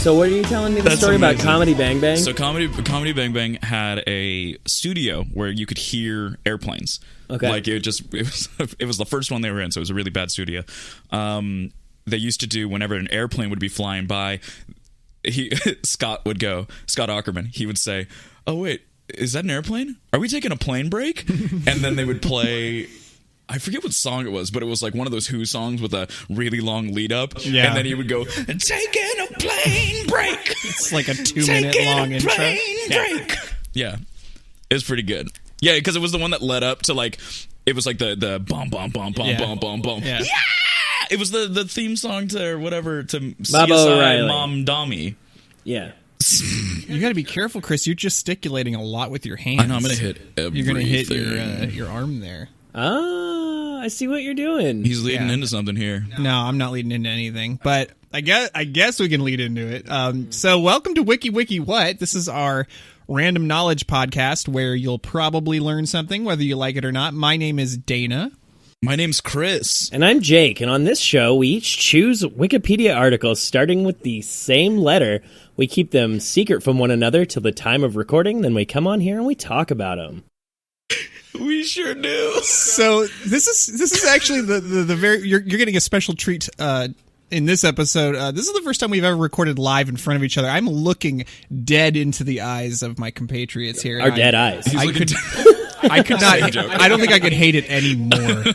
So what are you telling me the story about Comedy Bang Bang? So Comedy Bang Bang had a studio where you could hear airplanes. Okay. Like it was the first one they were in, so it was a really bad studio. They used to do whenever an airplane would be flying by, Scott Aukerman, he would say, "Oh wait, is that an airplane? Are we taking a plane break?" And then they would play, I forget what song it was, but it was like one of those Who songs with a really long lead up. Yeah. And then he would go, "Taking a plane break." It's like a 2-minute long intro. Break. Yeah. It was pretty good. Yeah, because it was the one that led up to like, it was like the bomb, bomb, bomb, bomb, bomb, bomb, bomb. Yeah. It was the theme song to whatever, to CSI Mom Dommy. Yeah. You got to be careful, Chris. You're gesticulating a lot with your hands. I know, I'm going to hit everything. You're going to hit your arm there. Ah, I see what you're doing. He's leading into something here. No, I'm not leading into anything, but I guess we can lead into it. So welcome to Wiki Wiki What? This is our random knowledge podcast where you'll probably learn something, whether you like it or not. My name is Dana. My name's Chris. And I'm Jake, and on this show, we each choose Wikipedia articles starting with the same letter. We keep them secret from one another till the time of recording, then we come on here and we talk about them. We sure do. So this is actually the very you're getting a special treat in this episode. This is the first time we've ever recorded live in front of each other. I'm looking dead into the eyes of my compatriots here. Our dead eyes. I could not. I don't think I could hate it anymore.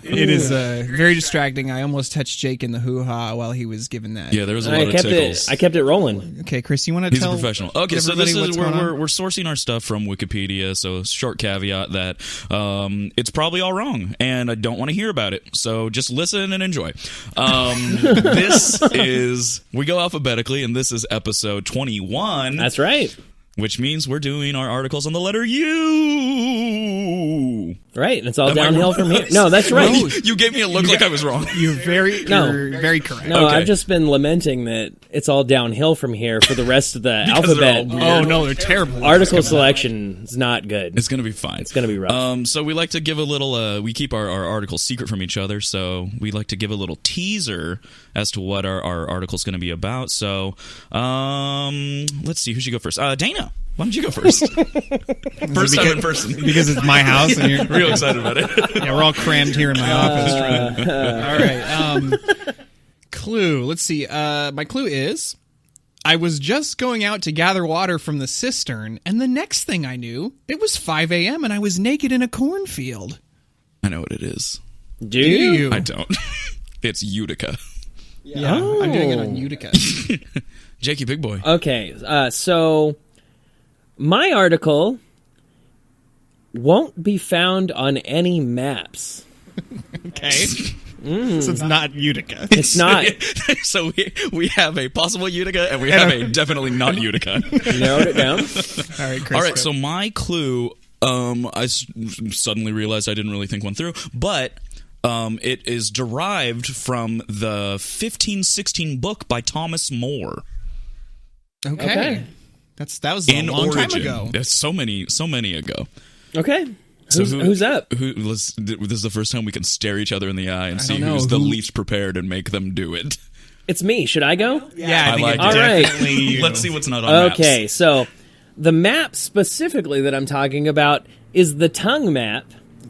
It is very distracting. I almost touched Jake in the hoo-ha while he was giving that. Yeah, there was a lot of tickles. I kept it rolling. Okay, Chris, you want to tell? He's a professional. Okay, so this is we're sourcing our stuff from Wikipedia. So short caveat that it's probably all wrong, and I don't want to hear about it. So just listen and enjoy. This is, we go alphabetically, and this is episode 21. That's right. Which means we're doing our articles on the letter U. Right, and it's all downhill from here. No, that's right. No, you gave me a look like I was wrong. You're very correct. No, okay. I've just been lamenting that it's all downhill from here for the rest of the alphabet. Oh, no, they're terrible. Article selection is not good. It's going to be fine. It's going to be rough. So we like to give a little, we keep our articles secret from each other, so we like to give a little teaser as to what our article's going to be about. So let's see, who should go first? Dana. Why don't you go first? First time in person. Because it's my house and you're real excited about it. Yeah, we're all crammed here in my office. All right. Clue. Let's see. My clue is, I was just going out to gather water from the cistern, and the next thing I knew, it was 5 a.m. and I was naked in a cornfield. I know what it is. Do you? I don't. It's Utica. Yeah, I'm doing it on Utica. Jakey Big Boy. Okay, so my article won't be found on any maps. Okay. So it's not Utica. It's not. So we have a possible Utica, and we have a definitely not Utica. Narrowed it down. All right, Chris. All right, so my clue, I suddenly realized I didn't really think one through, but it is derived from the 1516 book by Thomas More. Okay. That was a long time ago. That's so many ago. Okay. Who's up? This is the first time we can stare each other in the eye and see who's the least prepared and make them do it. It's me. Should I go? Yeah, I think all right. Let's see what's not on maps. Okay, so the map specifically that I'm talking about is the tongue map,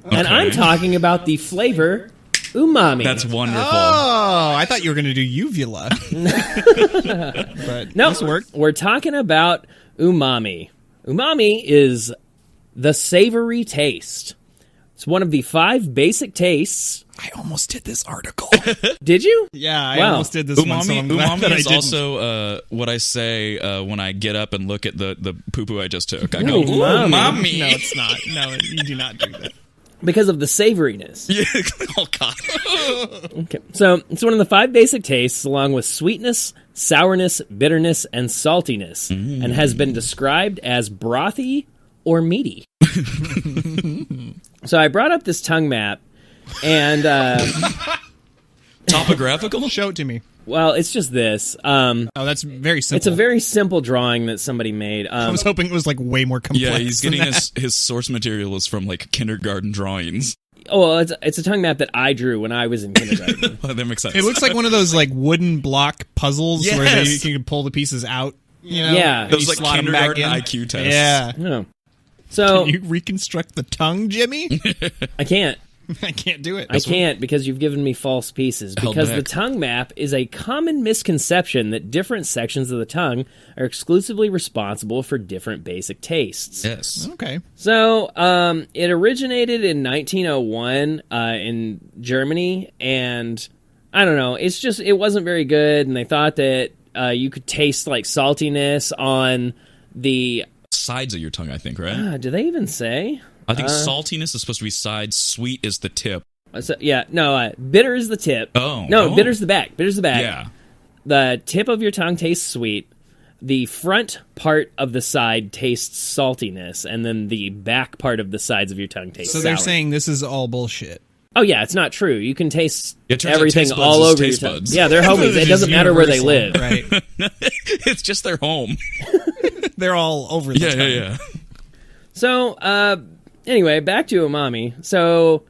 and I'm talking about the flavor umami. That's wonderful. Oh, I thought you were going to do uvula. But no, this worked. We're talking about umami. Umami is the savory taste. It's one of the 5 basic tastes. I almost did this article. Did you? Yeah, I almost did this one. So Umami is also what I say when I get up and look at the poo-poo I just took. I go, umami. No, it's not. No, you do not do that. because of the savoriness. Yeah. Oh God. Okay. So it's one of the 5 basic tastes, along with sweetness, sourness, bitterness, and saltiness, and has been described as brothy or meaty. So I brought up this tongue map, and Topographical. Show it to me. well, it's just this. Oh, that's very simple. It's a very simple drawing that somebody made. I was hoping it was like way more complex. Yeah, he's than getting that. his source material is from like kindergarten drawings. Oh, well, it's a tongue map that I drew when I was in kindergarten. Well, that makes sense. It looks like one of those like wooden block puzzles where Yes. you can pull the pieces out. You know? Yeah. And Those you like slot 'em back kindergarten in. IQ tests. Yeah. Oh. So Can you reconstruct the tongue, Jimmy? I can't. I can't do it. I can't because you've given me false pieces. Held Because back. the tongue map is a common misconception that different sections of the tongue are exclusively responsible for different basic tastes. Yes. Okay. So it originated in 1901 in Germany, and I don't know. It's just it wasn't very good, and they thought that you could taste like saltiness on the. Sides of your tongue, I think, right? Do they even say? I think saltiness is supposed to be sides, sweet is the tip. Bitter is the tip. Oh. Bitter's the back. Bitter's the back. Yeah. The tip of your tongue tastes sweet. The front part of the side tastes saltiness, and then the back part of the sides of your tongue tastes So sour. they're saying this is all bullshit. Oh yeah, it's not true. You can taste It turns out everything taste buds all is over your taste tongue. buds. Yeah, they're homies. It doesn't matter where they live. Right. It's just their home. They're all over the tongue. Yeah. So, anyway, back to umami. So,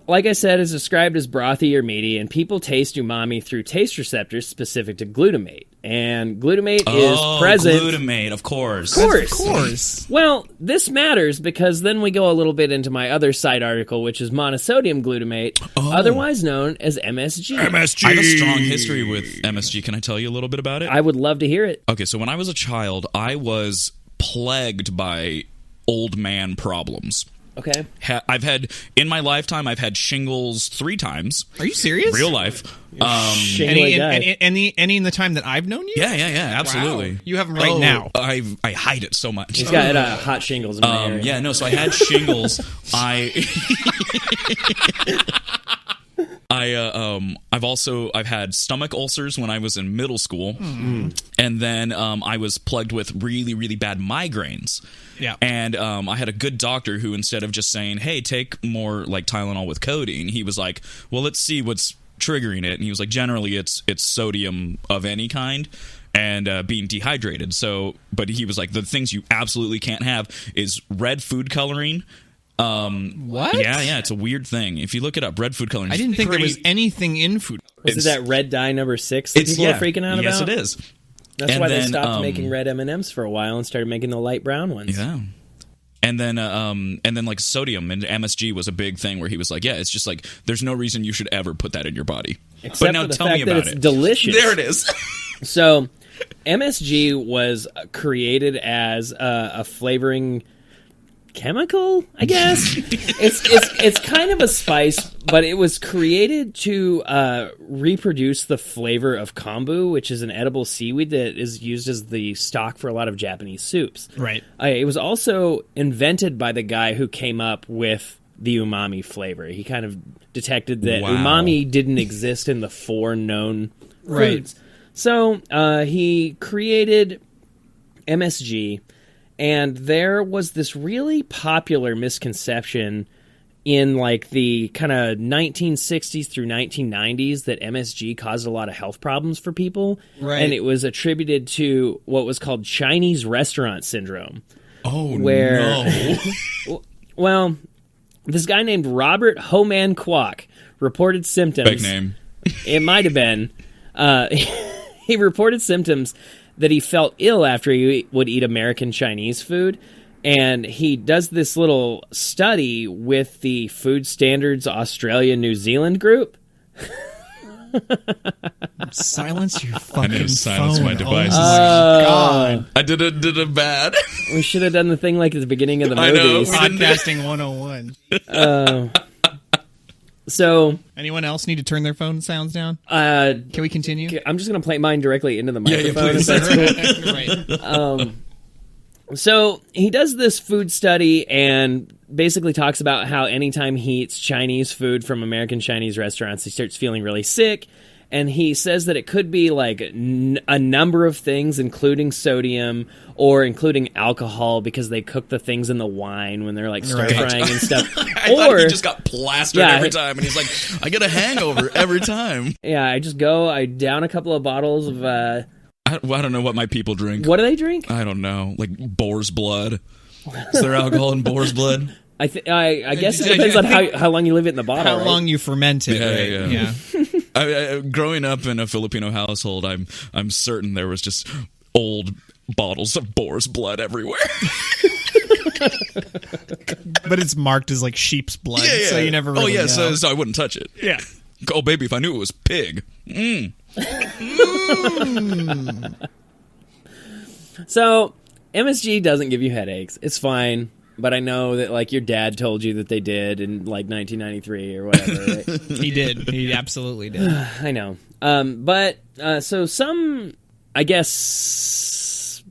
like I said, it's described as brothy or meaty, and people taste umami through taste receptors specific to glutamate. And glutamate is present. Glutamate, of course. Of course. Well, this matters because then we go a little bit into my other side article, which is monosodium glutamate, otherwise known as MSG. I have a strong history with MSG. Can I tell you a little bit about it? I would love to hear it. Okay, so when I was a child, I was plagued by old man problems. Okay. I've had, in my lifetime, I've had shingles 3 times. Are you serious? Real life. Shingly guy. Any in the time that I've known you? Yeah, absolutely. Wow. You have them right now. I hide it so much. He's got hot shingles in my area. Yeah, no, so I had shingles. I've had stomach ulcers when I was in middle school, and then I was plagued with really, really bad migraines. Yeah. And I had a good doctor who, instead of just saying, "Hey, take more like Tylenol with codeine," he was like, "Well, let's see what's triggering it." And he was like, "Generally, it's sodium of any kind." And being dehydrated. So, but he was like, the things you absolutely can't have is red food coloring. What? Yeah, it's a weird thing. If you look it up, red food coloring. I didn't think there was anything in food. Is it that red dye number 6 that people are freaking out about? Yes, it is. That's And why they then, stopped making red M&Ms for a while and started making the light brown ones. Yeah. And then like sodium and MSG was a big thing where he was like, yeah, it's just like there's no reason you should ever put that in your body. Except but now for the tell fact me that about it's it. delicious. There it is. So, MSG was created as a flavoring chemical, I guess. it's kind of a spice, but it was created to reproduce the flavor of kombu, which is an edible seaweed that is used as the stock for a lot of Japanese soups. Right. It was also invented by the guy who came up with the umami flavor. He kind of detected that umami didn't exist in the 4 known foods. So he created MSG, and there was this really popular misconception in like the kind of 1960s through 1990s that MSG caused a lot of health problems for people. Right. And it was attributed to what was called Chinese restaurant syndrome. Oh, Where- no. Well, this guy named Robert Homan Kwok reported symptoms. Big name. It might have been. He reported symptoms that he felt ill after he would eat American Chinese food. And he does this little study with the Food Standards Australia New Zealand group. Silence your I fucking need to silence phone. my devices. Oh my God. I did it bad. We should have done the thing like at the beginning of the I know. movies. Podcasting 101. So, Anyone else need to turn their phone sounds down? I'm Can we continue? just going to play mine directly into the Yeah, microphone. please. if that's cool. Right. So he does this food study and basically talks about how anytime he eats Chinese food from American Chinese restaurants, he starts feeling really sick. And he says that it could be like a number of things, including sodium or including alcohol, because they cook the things in the wine when they're like stir frying and stuff. I thought he just got plastered every time, and he's like, I get a hangover every time. Yeah, I down a couple of bottles of... I don't know what my people drink. What do they drink? I don't know. Like boar's blood. Is there alcohol in boar's blood? I guess it depends on how long you leave it in the bottle. How long you ferment it. Yeah. Growing up in a Filipino household, I'm certain there was just old bottles of boar's blood everywhere. But it's marked as like sheep's blood, so you never really know. So I wouldn't touch it. Yeah. Oh, baby, if I knew it was pig. So, MSG doesn't give you headaches. It's fine. But I know that, like, your dad told you that they did in, like, 1993 or whatever. Right? He did. He absolutely did. I know. So some, I guess,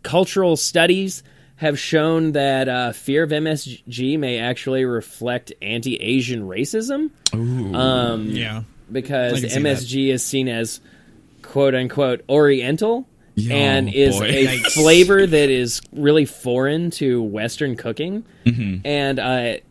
cultural studies have shown that fear of MSG may actually reflect anti-Asian racism. Ooh. Yeah. Because MSG is seen as, quote-unquote, Oriental. And is a flavor that is really foreign to Western cooking. Mm-hmm. And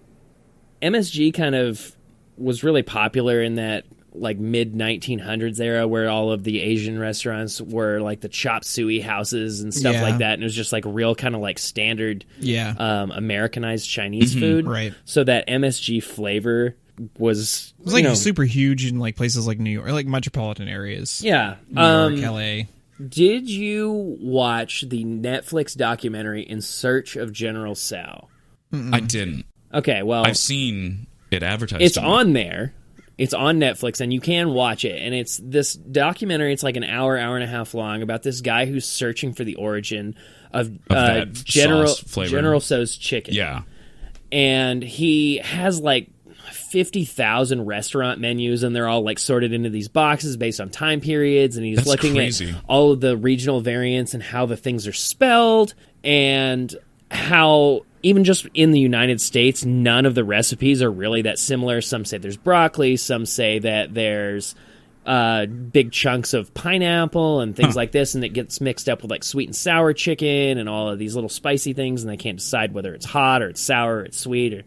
MSG kind of was really popular in that like mid-1900s era where all of the Asian restaurants were like the chop suey houses and stuff like that. And it was just like real kind of like standard Americanized Chinese food. Right. So that MSG flavor was... It was like super huge in like places like New York, or like metropolitan areas. Yeah. New York, LA. Did you watch the Netflix documentary In Search of General Tso? I didn't. Okay, well... I've seen it advertised. It's on there. It's on Netflix, and you can watch it. And it's this documentary, it's like an hour and a half long, about this guy who's searching for the origin of General Tso's chicken. Yeah. And he has like 50,000 restaurant menus, and they're all like sorted into these boxes based on time periods, and he's looking at all of the regional variants and how the things are spelled, and how even just in the United States none of the recipes are really that similar. Some say there's broccoli, some say that there's big chunks of pineapple and things like this, and it gets mixed up with like sweet and sour chicken and all of these little spicy things, and they can't decide whether it's hot or it's sour or it's sweet or...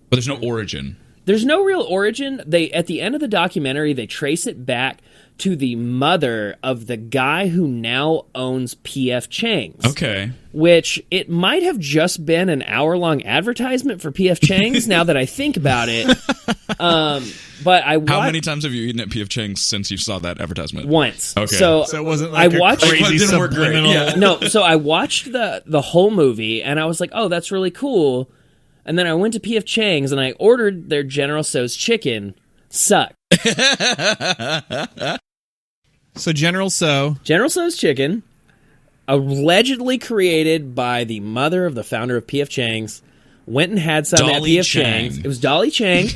But there's no origin. There's no real origin. They at the end of the documentary, they trace it back to the mother of the guy who now owns P.F. Chang's. Okay. Which it might have just been an hour-long advertisement for P.F. Chang's now that I think about it. But how many times have you eaten at P.F. Chang's since you saw that advertisement? Once. Okay. So it wasn't like crazy didn't work great. Yeah. No, so I watched the whole movie, and I was like, oh, that's really cool. And then I went to P.F. Chang's and I ordered their General Tso's chicken. Sucked. So General Tso's chicken, allegedly created by the mother of the founder of P.F. Chang's, went and had some at P.F. Chang's. It was Dolly Chang,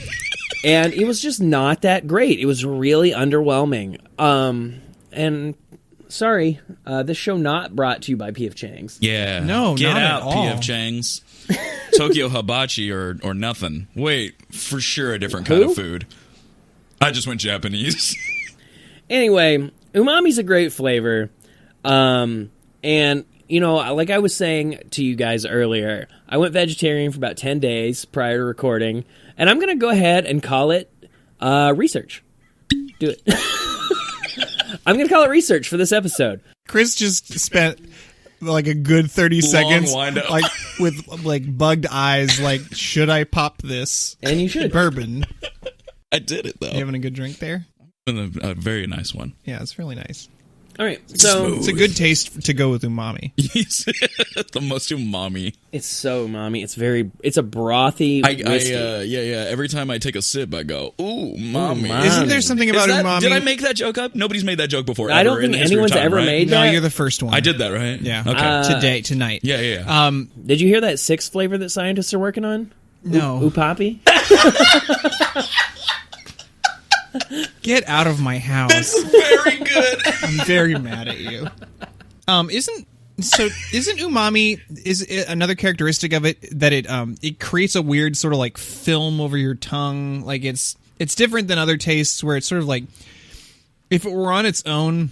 and it was just not that great. It was really underwhelming. And sorry, this show not brought to you by P.F. Chang's. Yeah. No, Get not out, at all. P.F. Chang's. Tokyo Hibachi or nothing. Wait, for sure a different kind of food. I just went Japanese. Anyway, umami's a great flavor. And, you know, like I was saying to you guys earlier, I went vegetarian for about 10 days prior to recording, and I'm going to go ahead and call it research. Do it. I'm going to call it research for this episode. Chris just spent like a good 30 seconds like with like bugged eyes, like, should I pop this? And you should. Bourbon. I did it, though. You having a good drink there? A very nice one. Yeah, it's really nice. All right, so it's a good taste to go with umami. The most umami. It's so umami. It's a brothy whiskey. Every time I take a sip, I go, ooh, umami. Isn't there something about umami? Did I make that joke up? Nobody's made that joke before. I don't think anyone's ever made that. No, you're the first one. I did that, right? Yeah. Okay. Tonight. Yeah. Did you hear that sixth flavor that scientists are working on? No. Upapi? Get out of my house. That's very good. I'm very mad at you. Isn't So isn't umami another characteristic of it that it creates a weird sort of like film over your tongue? Like it's different than other tastes where it's sort of like if it were on its own,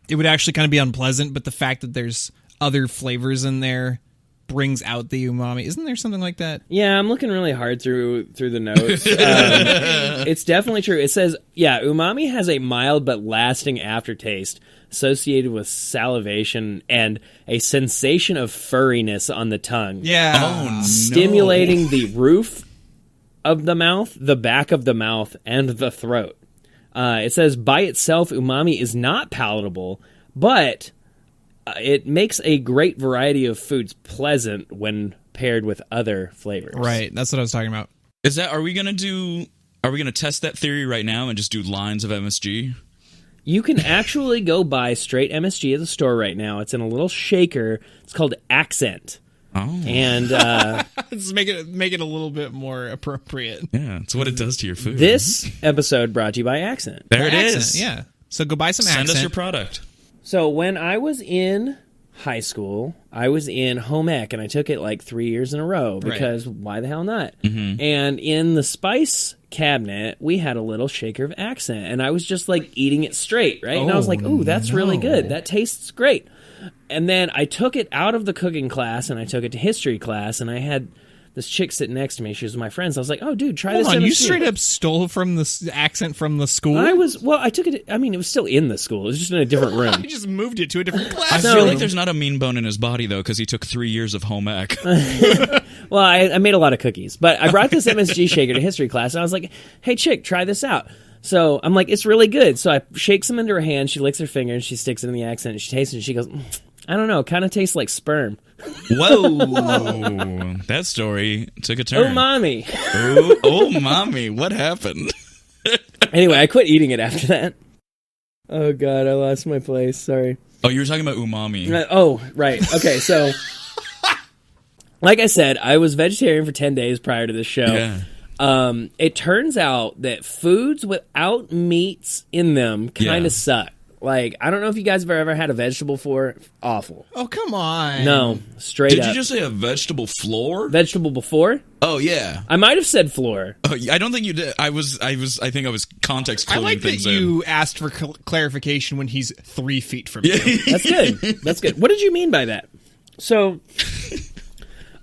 it would actually kind of be unpleasant. But the fact that there's other flavors in there brings out the umami. Isn't there something like that? Yeah, I'm looking really hard through the notes. It's definitely true. It says, umami has a mild but lasting aftertaste associated with salivation and a sensation of furriness on the tongue. Yeah. Oh, stimulating the roof of the mouth, the back of the mouth, and the throat. It says, by itself, umami is not palatable, but it makes a great variety of foods pleasant when paired with other flavors. Right, that's what I was talking about. Are we gonna test that theory right now and just do lines of MSG? You can actually go buy straight MSG at the store right now. It's in a little shaker. It's called Accent. Oh. And let's make it a little bit more appropriate. Yeah, it's what it does to your food. This episode brought to you by Accent. There it is. Yeah. So go buy some Send Accent. us your product. So when I was in high school, I was in home ec, and I took it like 3 years in a row because why the hell not? Mm-hmm. And in the spice cabinet, we had a little shaker of Accent, and I was just like eating it straight, right? And I was like, ooh, that's really good. That tastes great. And then I took it out of the cooking class, and I took it to history class, and I had this chick sitting next to me. She was my friend. So I was like, oh, dude, try this. Hold on, you straight up stole from the Accent from the school? I took it, I mean, it was still in the school. It was just in a different room. I just moved it to a different class. I feel like there's not a mean bone in his body, though, because he took 3 years of home ec. Well, I made a lot of cookies. But I brought this MSG shaker to history class, and I was like, hey, chick, try this out. So I'm like, it's really good. So I shake some into her hand. She licks her finger, and she sticks it in the Accent, and she tastes it, and she goes, I don't know, it kind of tastes like sperm. Whoa. That story took a turn. Umami. Oh, mommy, what happened? Anyway, I quit eating it after that. Oh, God, I lost my place. Sorry. Oh, you were talking about umami. Oh, right. Okay, so like I said, I was vegetarian for 10 days prior to this show. Yeah. It turns out that foods without meats in them kind of suck. Like, I don't know if you guys have ever had a vegetable before. Awful. Oh, come on. No, straight up. Did you just say a vegetable floor? Vegetable before? Oh, yeah. I might have said floor. Oh, I don't think you did. I think I was context cluing I like that things in. you asked for clarification when he's 3 feet from you. That's good. That's good. What did you mean by that? So,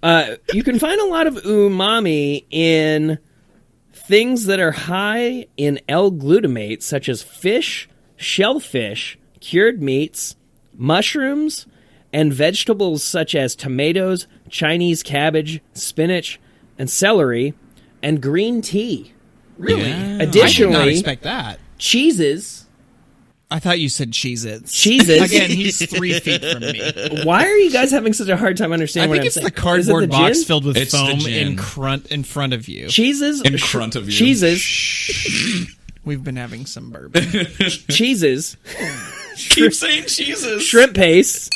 you can find a lot of umami in things that are high in L-glutamate, such as fish, shellfish, cured meats, mushrooms, and vegetables such as tomatoes, Chinese cabbage, spinach, and celery, and green tea. Really? Yeah. Additionally, I did not expect that. cheeses. I thought you said Cheez-Its. Cheez-Its. Again, he's 3 feet from me. Why are you guys having such a hard time understanding what I'm saying? I think it's the cardboard box gin? filled with It's the foam gin. in front of you. Cheeses. In front of you. Cheeses. We've been having some bourbon. Cheeses. Keep saying cheeses. Shrimp paste.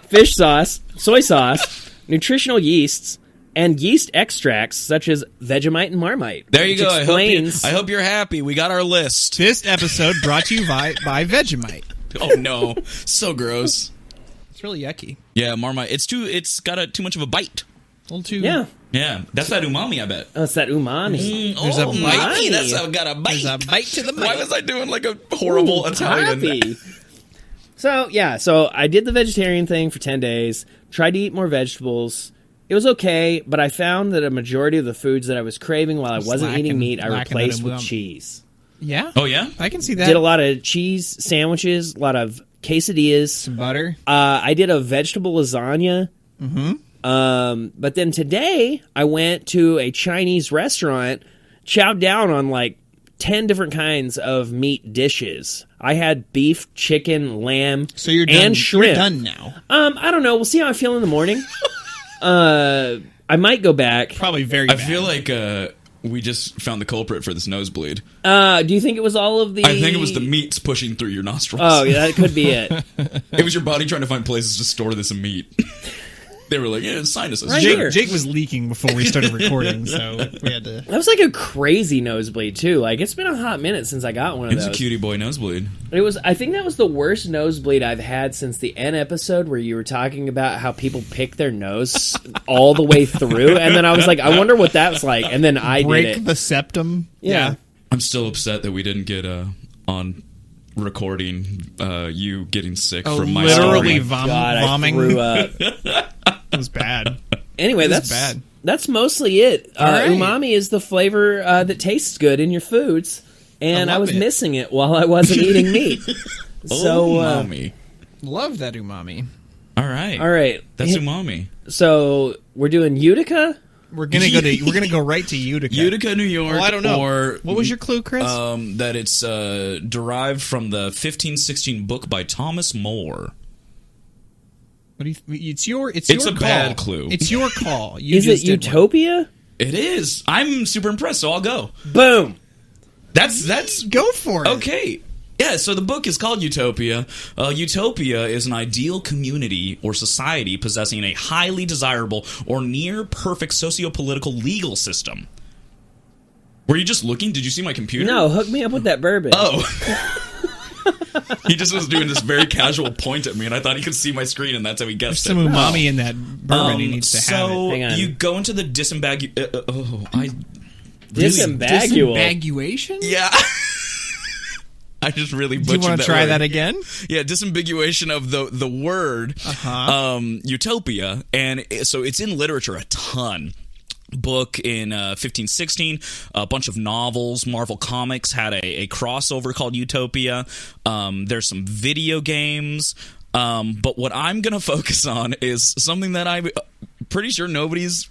Fish sauce. Soy sauce. Nutritional yeasts. And yeast extracts such as Vegemite and Marmite. There you go. Explains, I hope you're happy. We got our list. This episode brought to you by Vegemite. Oh no, so gross. It's really yucky. Yeah, Marmite. It's got too much of a bite. A little too. Yeah. Yeah, that's that umami. I bet. Oh, it's that umami. There's a umami. bite. That's got a bite. There's a bite to the Why bite. was I doing like a horrible Italian? Happy. So I did the vegetarian thing for 10 days. Tried to eat more vegetables. It was okay, but I found that a majority of the foods that I was craving while I wasn't eating meat, I replaced with cheese. Yeah? Oh yeah. I can see that. Did a lot of cheese sandwiches, a lot of quesadillas. Some butter. I did a vegetable lasagna. Mm-hmm. But then today, I went to a Chinese restaurant, chowed down on like 10 different kinds of meat dishes. I had beef, chicken, lamb, So you're done. and shrimp. You're done now. I don't know. We'll see how I feel in the morning. I might go back. Probably very I bad. feel like we just found the culprit for this nosebleed. Do you think it was all of the... I think it was the meats pushing through your nostrils. Oh, yeah, that could be it. It was your body trying to find places to store this meat. They were like, yeah, sign us. Right here. Jake was leaking before we started recording, so we had to. That was like a crazy nosebleed too. Like it's been a hot minute since I got one of those. It's a cutie boy nosebleed. It was. I think that was the worst nosebleed I've had since the N episode where you were talking about how people pick their nose all the way through, and then I was like, I wonder what that was like, and then I break did it. the septum. Yeah. I'm still upset that we didn't get on recording you getting sick from my literally story. vomiting. I threw up. It was bad. Anyway, This that's is bad. That's mostly it. right. Umami is the flavor that tastes good in your foods, and I love was it. missing it while I wasn't eating meat. So, umami. Love that umami. All right. all right. That's umami. So we're doing Utica. We're gonna go right to Utica. Utica, New York. Well, I don't know. Or, What was your clue, Chris? that it's derived from the 1516 book by Thomas More. What do you, it's your It's your a call. bad clue. It's your call. You Is it just did one. Utopia? It is. I'm super impressed, so I'll go. Boom. That's Go for it. okay. Yeah, so the book is called Utopia. Utopia is an ideal community or society possessing a highly desirable or near-perfect socio-political legal system. Were you just looking? Did you see my computer? No, hook me up with that bourbon. Oh. He just was doing this very casual point at me, and I thought he could see my screen, and that's how he guessed Some it. umami in that bourbon. He needs to have it. Hang on. You go into the Disambigual. Disambiguation? Yeah. I just really Do you butchered want that to try word. that again? Yeah, disambiguation of the word utopia, and so it's in literature a ton. Book in 1516, a bunch of novels. Marvel Comics had a crossover called Utopia. There's some video games, but what I'm gonna focus on is something that I'm pretty sure nobody's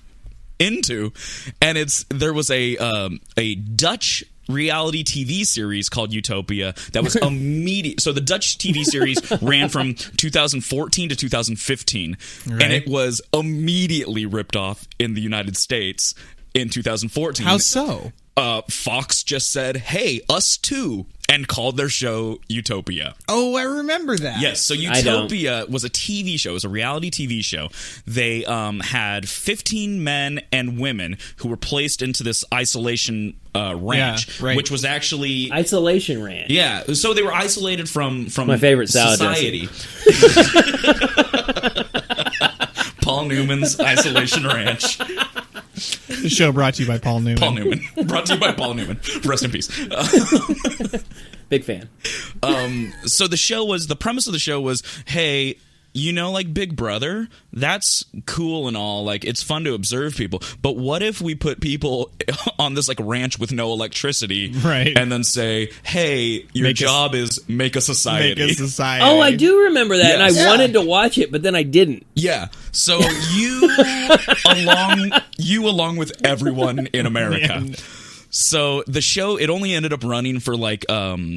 into, and there was a Dutch reality TV series called Utopia that was immediate. So the Dutch TV series ran from 2014 to 2015, and it was immediately ripped off in the United States in 2014. How so? Fox just said, "Hey, us too," and called their show Utopia. Oh, I remember that. Yes, so Utopia was a TV show. It was a reality TV show. They had 15 men and women who were placed into this isolation ranch, Yeah, right. which was actually... Isolation Ranch. Yeah, so they were isolated from My favorite salad society. Paul Newman's Isolation Ranch. The show brought to you by Paul Newman. Paul Newman. Brought to you by Paul Newman. Rest in peace. Big fan. So the premise of the show was, hey, you know, like Big Brother, that's cool and all, like it's fun to observe people, but what if we put people on this like ranch with no electricity, Right. and then say, hey, your job is make a society. Make a society. Oh, I do remember that, and I Yes. wanted to watch it, but then I didn't. Yeah, so you along with everyone in America. Man. So the show, it only ended up running for like I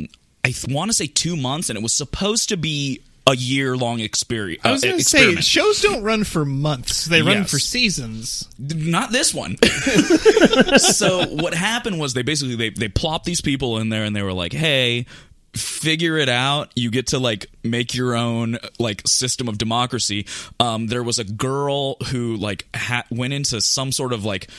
want to say 2 months, and it was supposed to be a year-long experience. I was going to say, shows don't run for months. They run for seasons. Not this one. So what happened was they plopped these people in there, and they were like, hey, figure it out. You get to like make your own like system of democracy. There was a girl who like went into some sort of like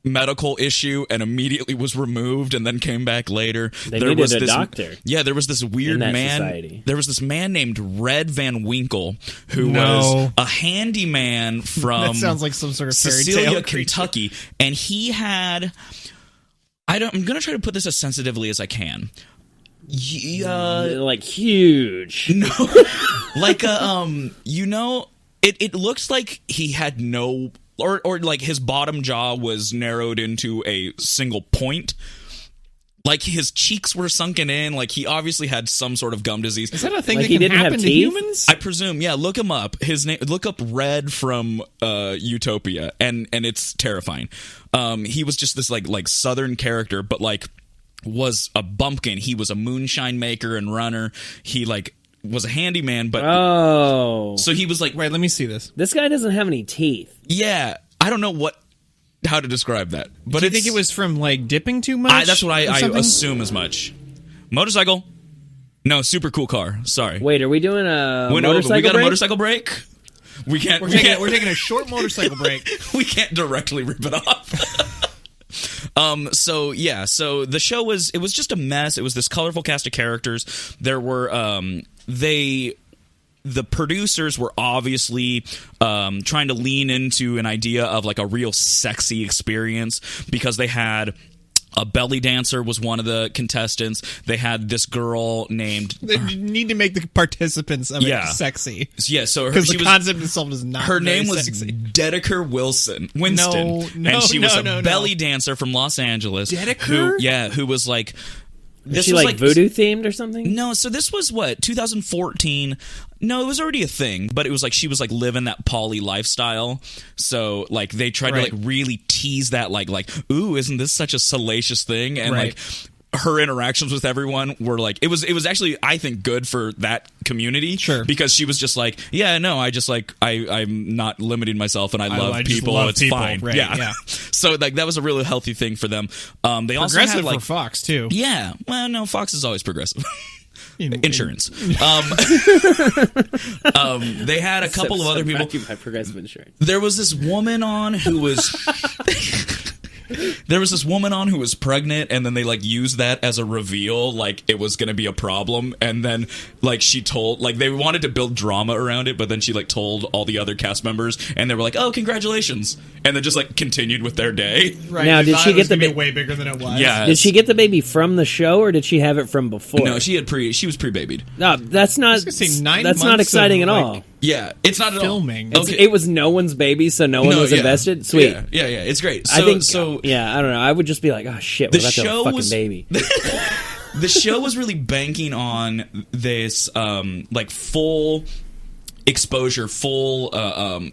medical issue and immediately was removed and then came back later. There was a doctor. Yeah, there was this weird man. Society. There was this man named Red Van Winkle who was a handyman from That sounds like some sort of fairy Cecilia, tale creature. Kentucky, and he had. I'm going to try to put this as sensitively as I can. Like huge. No, like it looks like he had no. Or like his bottom jaw was narrowed into a single point. Like his cheeks were sunken in. Like he obviously had some sort of gum disease. Is that a thing Like that he can didn't have happen to teeth? humans? I presume. Yeah, look him up. His name. Look up Red from Utopia, and it's terrifying. He was just this like Southern character, but like was a bumpkin. He was a moonshine maker and runner. He like was a handyman, but so he was like, Wait, let me see this. This guy doesn't have any teeth. yeah, I don't know how to describe that. But Do you think it was from like dipping too much? that's what I or something? assume as much. Motorcycle? No, super cool car. Sorry. Wait, are we doing a We motorcycle got break? a motorcycle break? We can't. We're taking a short motorcycle break. We can't directly rip it off. So the show was just a mess. It was this colorful cast of characters. There were the producers were obviously trying to lean into an idea of like a real sexy experience because they had a belly dancer was one of the contestants. They had this girl named... They need to make the participants of it sexy. Yeah, so because the concept itself is not her name was sexy. Dedeker Winston. And she was a belly dancer from Los Angeles. Dedeker? Who was like... Was she like voodoo themed or something? No, so this was 2014. No, it was already a thing, but it was like she was like living that poly lifestyle. So like they tried to like really tease that like ooh, isn't this such a salacious thing? And like her interactions with everyone were like it was actually I think good for that community. Sure. Because she was just like, yeah, no, I just like I'm not limiting myself and I love people. It's people. Fine. Right, yeah. So like that was a really healthy thing for them. They also progressive had like for Fox too. Yeah. Well, no, Fox is always progressive. Insurance. They had a couple of other people. By progressive insurance. There was this woman on who was. There was this woman on who was pregnant, and then they like used that as a reveal, like it was going to be a problem, and then like she told, like they wanted to build drama around it, but then she like told all the other cast members, and they were like, "Oh, congratulations," and then just like continued with their day. Right now, did she get the baby way bigger than it was? Yeah. Did she get the baby from the show, or did she have it from before? No, she was pre-babied. No, that's not. I was gonna say 9 that's not months exciting of, at like, all. Yeah, it's not at filming. all. Okay. It was no one's baby, so no one was invested. Sweet. Yeah, it's great. I think so. Yeah, I don't know. I would just be like, oh shit, what about the fucking baby? The show was really banking on this like full exposure, full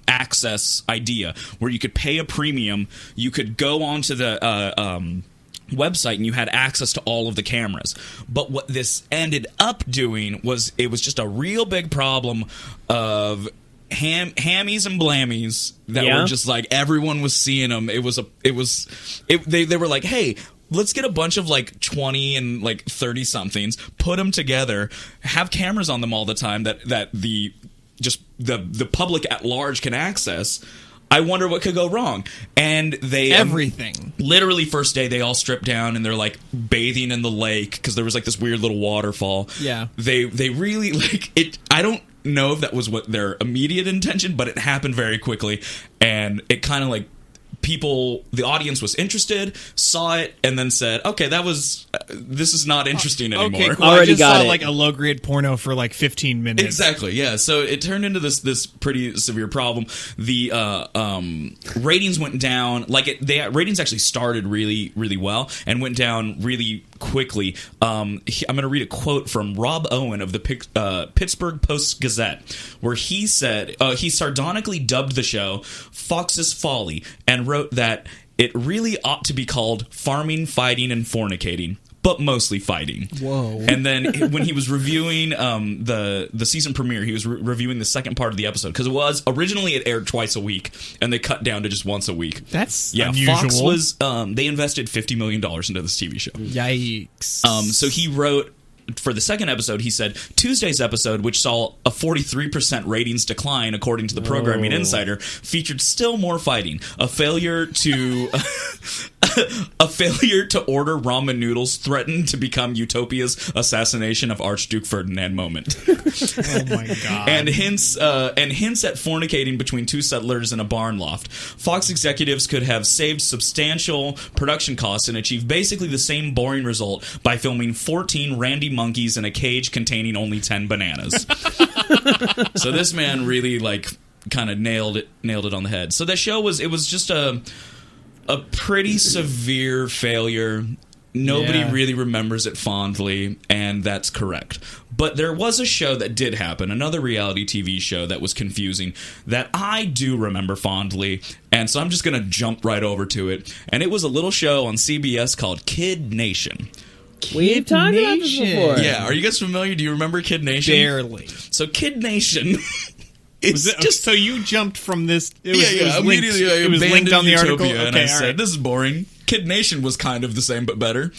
access idea where you could pay a premium, you could go onto the website and you had access to all of the cameras. But what this ended up doing was it was just a real big problem of hammies and blammies that were just like everyone was seeing them. They were like, hey, let's get a bunch of like 20 and like 30 somethings, put them together, have cameras on them all the time that the public at large can access. I wonder what could go wrong. And they everything. Literally first day they all stripped down and they're like bathing in the lake because there was like this weird little waterfall. Yeah. They really like it. I don't know if that was what their immediate intention, but it happened very quickly, and it kind of like the audience was interested, saw it, and then said, okay, this is not interesting anymore. Okay, cool. Already I just got saw it. like a low grade porno for like 15 minutes. Exactly, yeah. So it turned into this pretty severe problem. The ratings went down. Ratings actually started really, really well and went down really quickly. I'm going to read a quote from Rob Owen of the Pittsburgh Post-Gazette, where he said he sardonically dubbed the show Fox's Folly and wrote that it really ought to be called Farming, Fighting, and Fornicating, but mostly fighting. Whoa. And then when he was reviewing the season premiere, he was reviewing the second part of the episode, because originally it aired twice a week, and they cut down to just once a week. That's unusual. Fox was they invested $50 million into this TV show. Yikes. So he wrote, for the second episode, he said, Tuesday's episode, which saw a 43% ratings decline, according to the Programming Insider, featured still more fighting, a failure to order ramen noodles threatened to become Utopia's assassination of Archduke Ferdinand moment. Oh my god. And hints at fornicating between two settlers in a barn loft. Fox executives could have saved substantial production costs and achieved basically the same boring result by filming 14 randy monkeys in a cage containing only 10 bananas. So this man really kind of nailed it on the head. So that show was just a pretty severe failure. Nobody really remembers it fondly, and that's correct. But there was a show that did happen, another reality TV show that was confusing, that I do remember fondly, and so I'm just going to jump right over to it. And it was a little show on CBS called Kid Nation. We've talked about this before. Yeah, are you guys familiar? Do you remember Kid Nation? Barely. So Kid Nation... So you jumped from this. Immediately it was linked on the article. And I said, this is boring. Kid Nation was kind of the same, but better.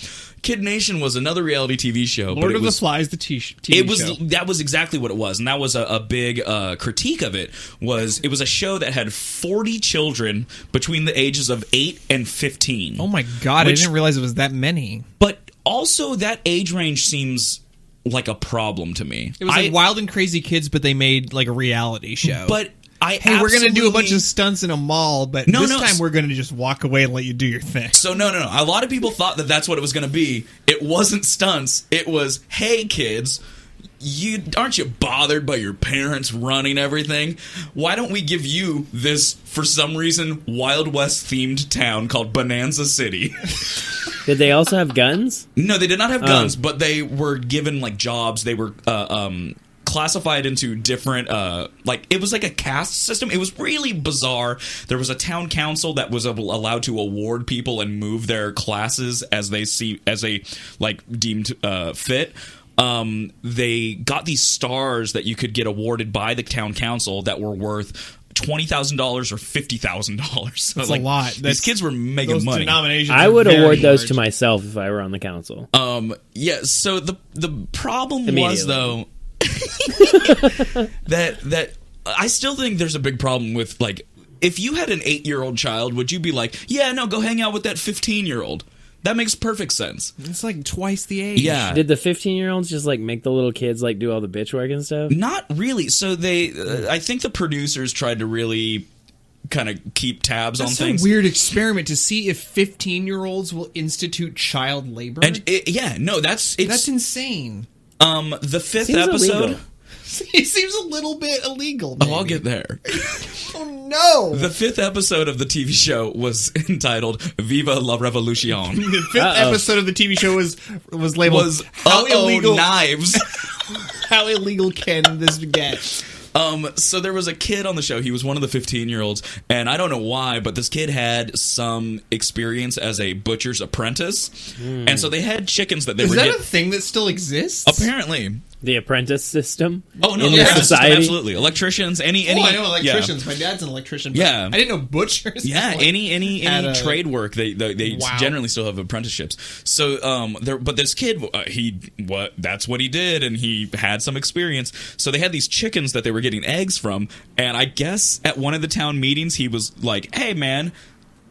Kid Nation was another reality TV show. Lord of the Flies, the TV show. That was exactly what it was, and that was a big critique of it. It was a show that had 40 children between the ages of 8 and 15. Oh my God, I didn't realize it was that many. But also, that age range seems like a problem to me. It was like Wild and Crazy Kids, but they made like a reality show. But we're going to do a bunch of stunts in a mall, but this time we're going to just walk away and let you do your thing. So no. A lot of people thought that that's what it was going to be. It wasn't stunts. It was, hey, kids, aren't you bothered by your parents running everything? Why don't we give you this, for some reason, Wild West themed town called Bonanza City? Did they also have guns? No, they did not have guns, but they were given like jobs. They were classified into different it was like a caste system. It was really bizarre. There was a town council that was allowed to award people and move their classes as they deemed fit. They got these stars that you could get awarded by the town council that were worth $20,000 or $50,000. So that's a lot. These kids were making money. I would award those to myself if I were on the council. Yeah. So the problem was though that I still think there's a big problem with like if you had an 8-year-old child, would you be like, yeah, no, go hang out with that 15-year-old? That makes perfect sense. It's like twice the age. Yeah. Did the 15-year-olds just like make the little kids like do all the bitch work and stuff? Not really. So I think the producers tried to really kind of keep tabs on things. That's a weird experiment to see if 15-year-olds will institute child labor. And that's insane. The fifth Seems episode. illegal. It seems a little bit illegal. Maybe. Oh, I'll get there. Oh no! The fifth episode of the TV show was entitled "Viva la Revolution." The fifth episode of the TV show was labeled "How illegal knives." How illegal can this get? So there was a kid on the show. He was one of the 15-year-olds, and I don't know why, but this kid had some experience as a butcher's apprentice, and so they had chickens that they were. Is that a thing that still exists? Apparently. The apprentice system? Oh, no, in the society? system, absolutely. Electricians, any I know electricians. Yeah. My dad's an electrician, but yeah. I didn't know butchers. Yeah, any trade work, they generally still have apprenticeships. So, but this kid, that's what he did, and he had some experience. So they had these chickens that they were getting eggs from, and I guess at one of the town meetings, he was like, hey, man,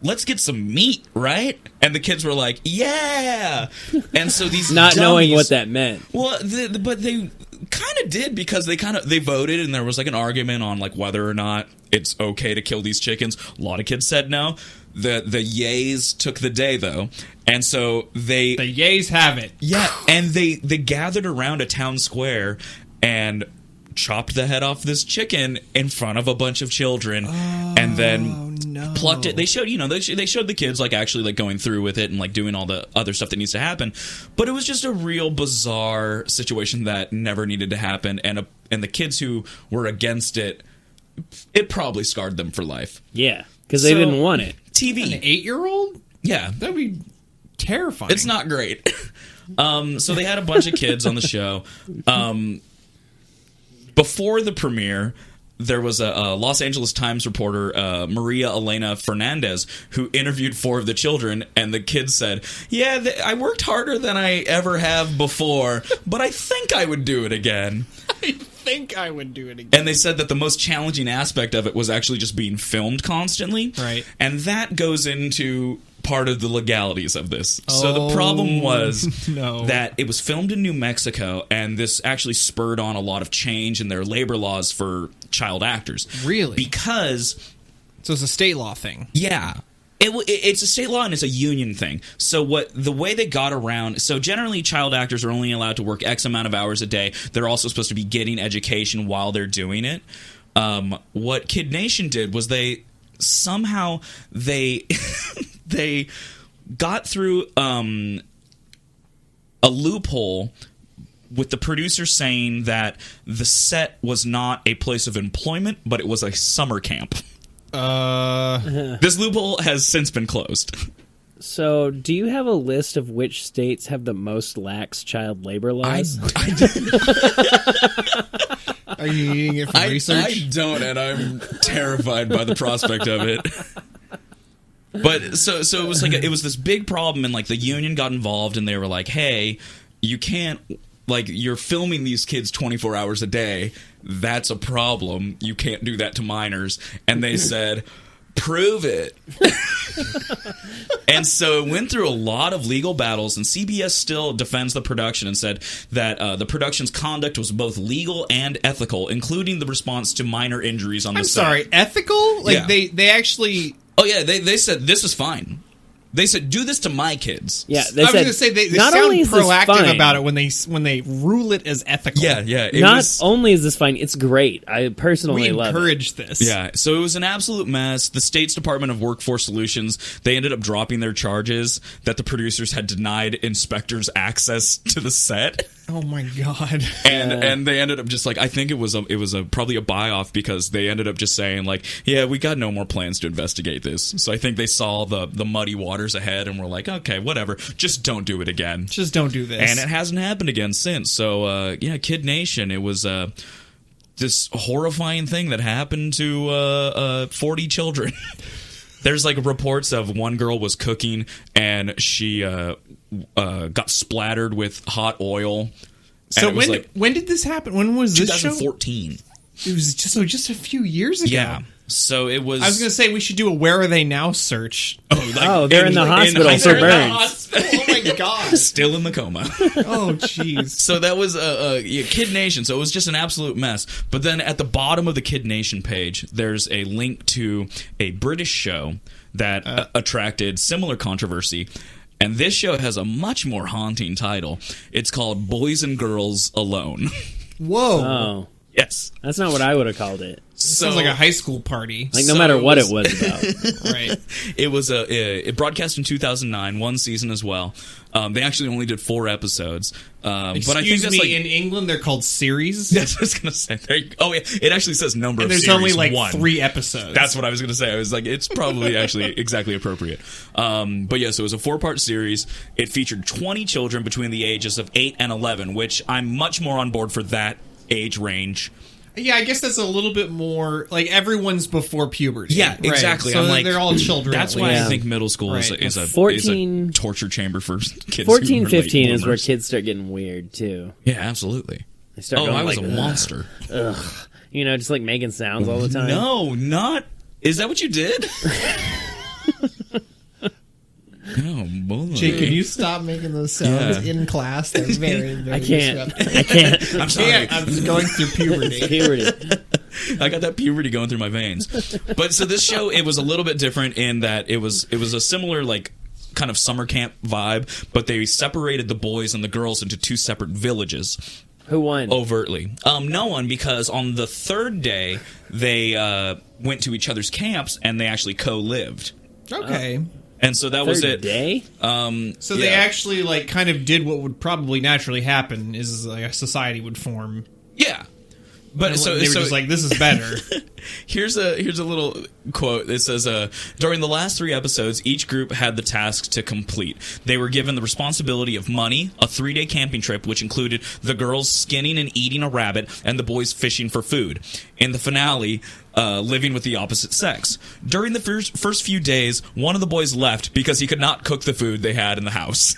let's get some meat, right? And the kids were like, yeah. And so these not dummies, knowing what that meant. Well, but they kind of did because they voted, and there was like an argument on like whether or not it's okay to kill these chickens. A lot of kids said no. The yays took the day though, and so the yays have it. Yeah, and they gathered around a town square and chopped the head off this chicken in front of a bunch of children, and then plucked it. They showed, they showed the kids like actually like going through with it and like doing all the other stuff that needs to happen. But it was just a real bizarre situation that never needed to happen, and the kids who were against it probably scarred them for life. Yeah, because they didn't want it. TV, an 8-year-old? Yeah, that'd be terrifying. It's not great. So they had a bunch of kids on the show. Before the premiere, there was a Los Angeles Times reporter, Maria Elena Fernandez, who interviewed 4 of the children, and the kids said, yeah, I worked harder than I ever have before, but I think I would do it again. I think I would do it again. And they said that the most challenging aspect of it was actually just being filmed constantly. Right. And that goes into part of the legalities of this. So the problem was that it was filmed in New Mexico, and this actually spurred on a lot of change in their labor laws for child actors. Really? Because... So it's a state law thing. Yeah. It's a state law, and it's a union thing. So the way they got around... So generally, child actors are only allowed to work X amount of hours a day. They're also supposed to be getting education while they're doing it. What Kid Nation did was they got through a loophole with the producer saying that the set was not a place of employment, but it was a summer camp. This loophole has since been closed. So, do you have a list of which states have the most lax child labor laws? Are you needing it for research? I don't, and I'm terrified by the prospect of it. But so it was like it was this big problem, and like the union got involved, and they were like, "Hey, you can't you're filming these kids 24 hours a day. That's a problem. You can't do that to minors." And they said, "Prove it." And so it went through a lot of legal battles, and CBS still defends the production and said that the production's conduct was both legal and ethical, including the response to minor injuries on the set. I'm sorry, ethical? Like they actually... Oh yeah, they said this is fine. They said, do this to my kids. Yeah, I was going to say they not sound only is this proactive fine, about it when they rule it as ethical. Yeah. Not only is this fine, it's great. I personally We love encourage this. Yeah, so it was an absolute mess. The state's Department of Workforce Solutions, they ended up dropping their charges that the producers had denied inspectors access to the set. Oh my god. And they ended up just like, I think it was probably a buy-off, because they ended up just saying like, yeah, we got no more plans to investigate this. So I think they saw the muddy waters ahead and were like, okay, whatever, just don't do it again. Just don't do this. And it hasn't happened again since. So Kid Nation, it was this horrifying thing that happened to 40 children. There's like reports of one girl was cooking and she got splattered with hot oil. So when did this happen? When was this show? 2014. It was just a few years ago. Yeah. So it was. I was going to say we should do a "Where Are They Now" search. They're in the hospital for burns. Oh my god! Still in the coma. Oh jeez. So that was Kid Nation. So it was just an absolute mess. But then at the bottom of the Kid Nation page, there's a link to a British show that attracted similar controversy. And this show has a much more haunting title. It's called Boys and Girls Alone. Whoa. Oh. Yes. That's not what I would have called it. Sounds like a high school party. Like, no matter what it was about. Right. It was it broadcast in 2009, one season as well. They actually only did 4 episodes. But I think that's in England they're called series. That's what I was going to say. It actually says number and of there's series. only 1. 3 episodes. That's what I was going to say. I was like, it's probably actually exactly appropriate. But yeah, so it was a 4-part series. It featured 20 children between the ages of 8 and 11, which I'm much more on board for that age range. Yeah, I guess that's a little bit more like everyone's before puberty. Yeah, exactly. Right? So I'm like, they're all children. That's why I think middle school is a 14, torture chamber for kids. 14, 15 is where kids start getting weird too. Yeah, absolutely. They start going I was like, a monster. Ugh. You know, just like making sounds all the time. No, not. Is that what you did? Oh, boy. Jake, can you stop making those sounds in class? They're very, very I can't. I'm sorry. I'm just going through puberty. I got that puberty going through my veins. But so this show, it was a little bit different in that it was a similar like kind of summer camp vibe, but they separated the boys and the girls into 2 separate villages. Who won? Overtly. No one, because on the 3rd day they went to each other's camps and they actually co-lived. Okay. And so that was it. Day? So they actually like kind of did what would probably naturally happen is like a society would form. Yeah. But and they were just like, this is better. Here's a little quote. It says, during the last 3 episodes, each group had the tasks to complete. They were given the responsibility of money, a 3-day camping trip, which included the girls skinning and eating a rabbit, and the boys fishing for food. In the finale, living with the opposite sex. During the first few days, one of the boys left because he could not cook the food they had in the house.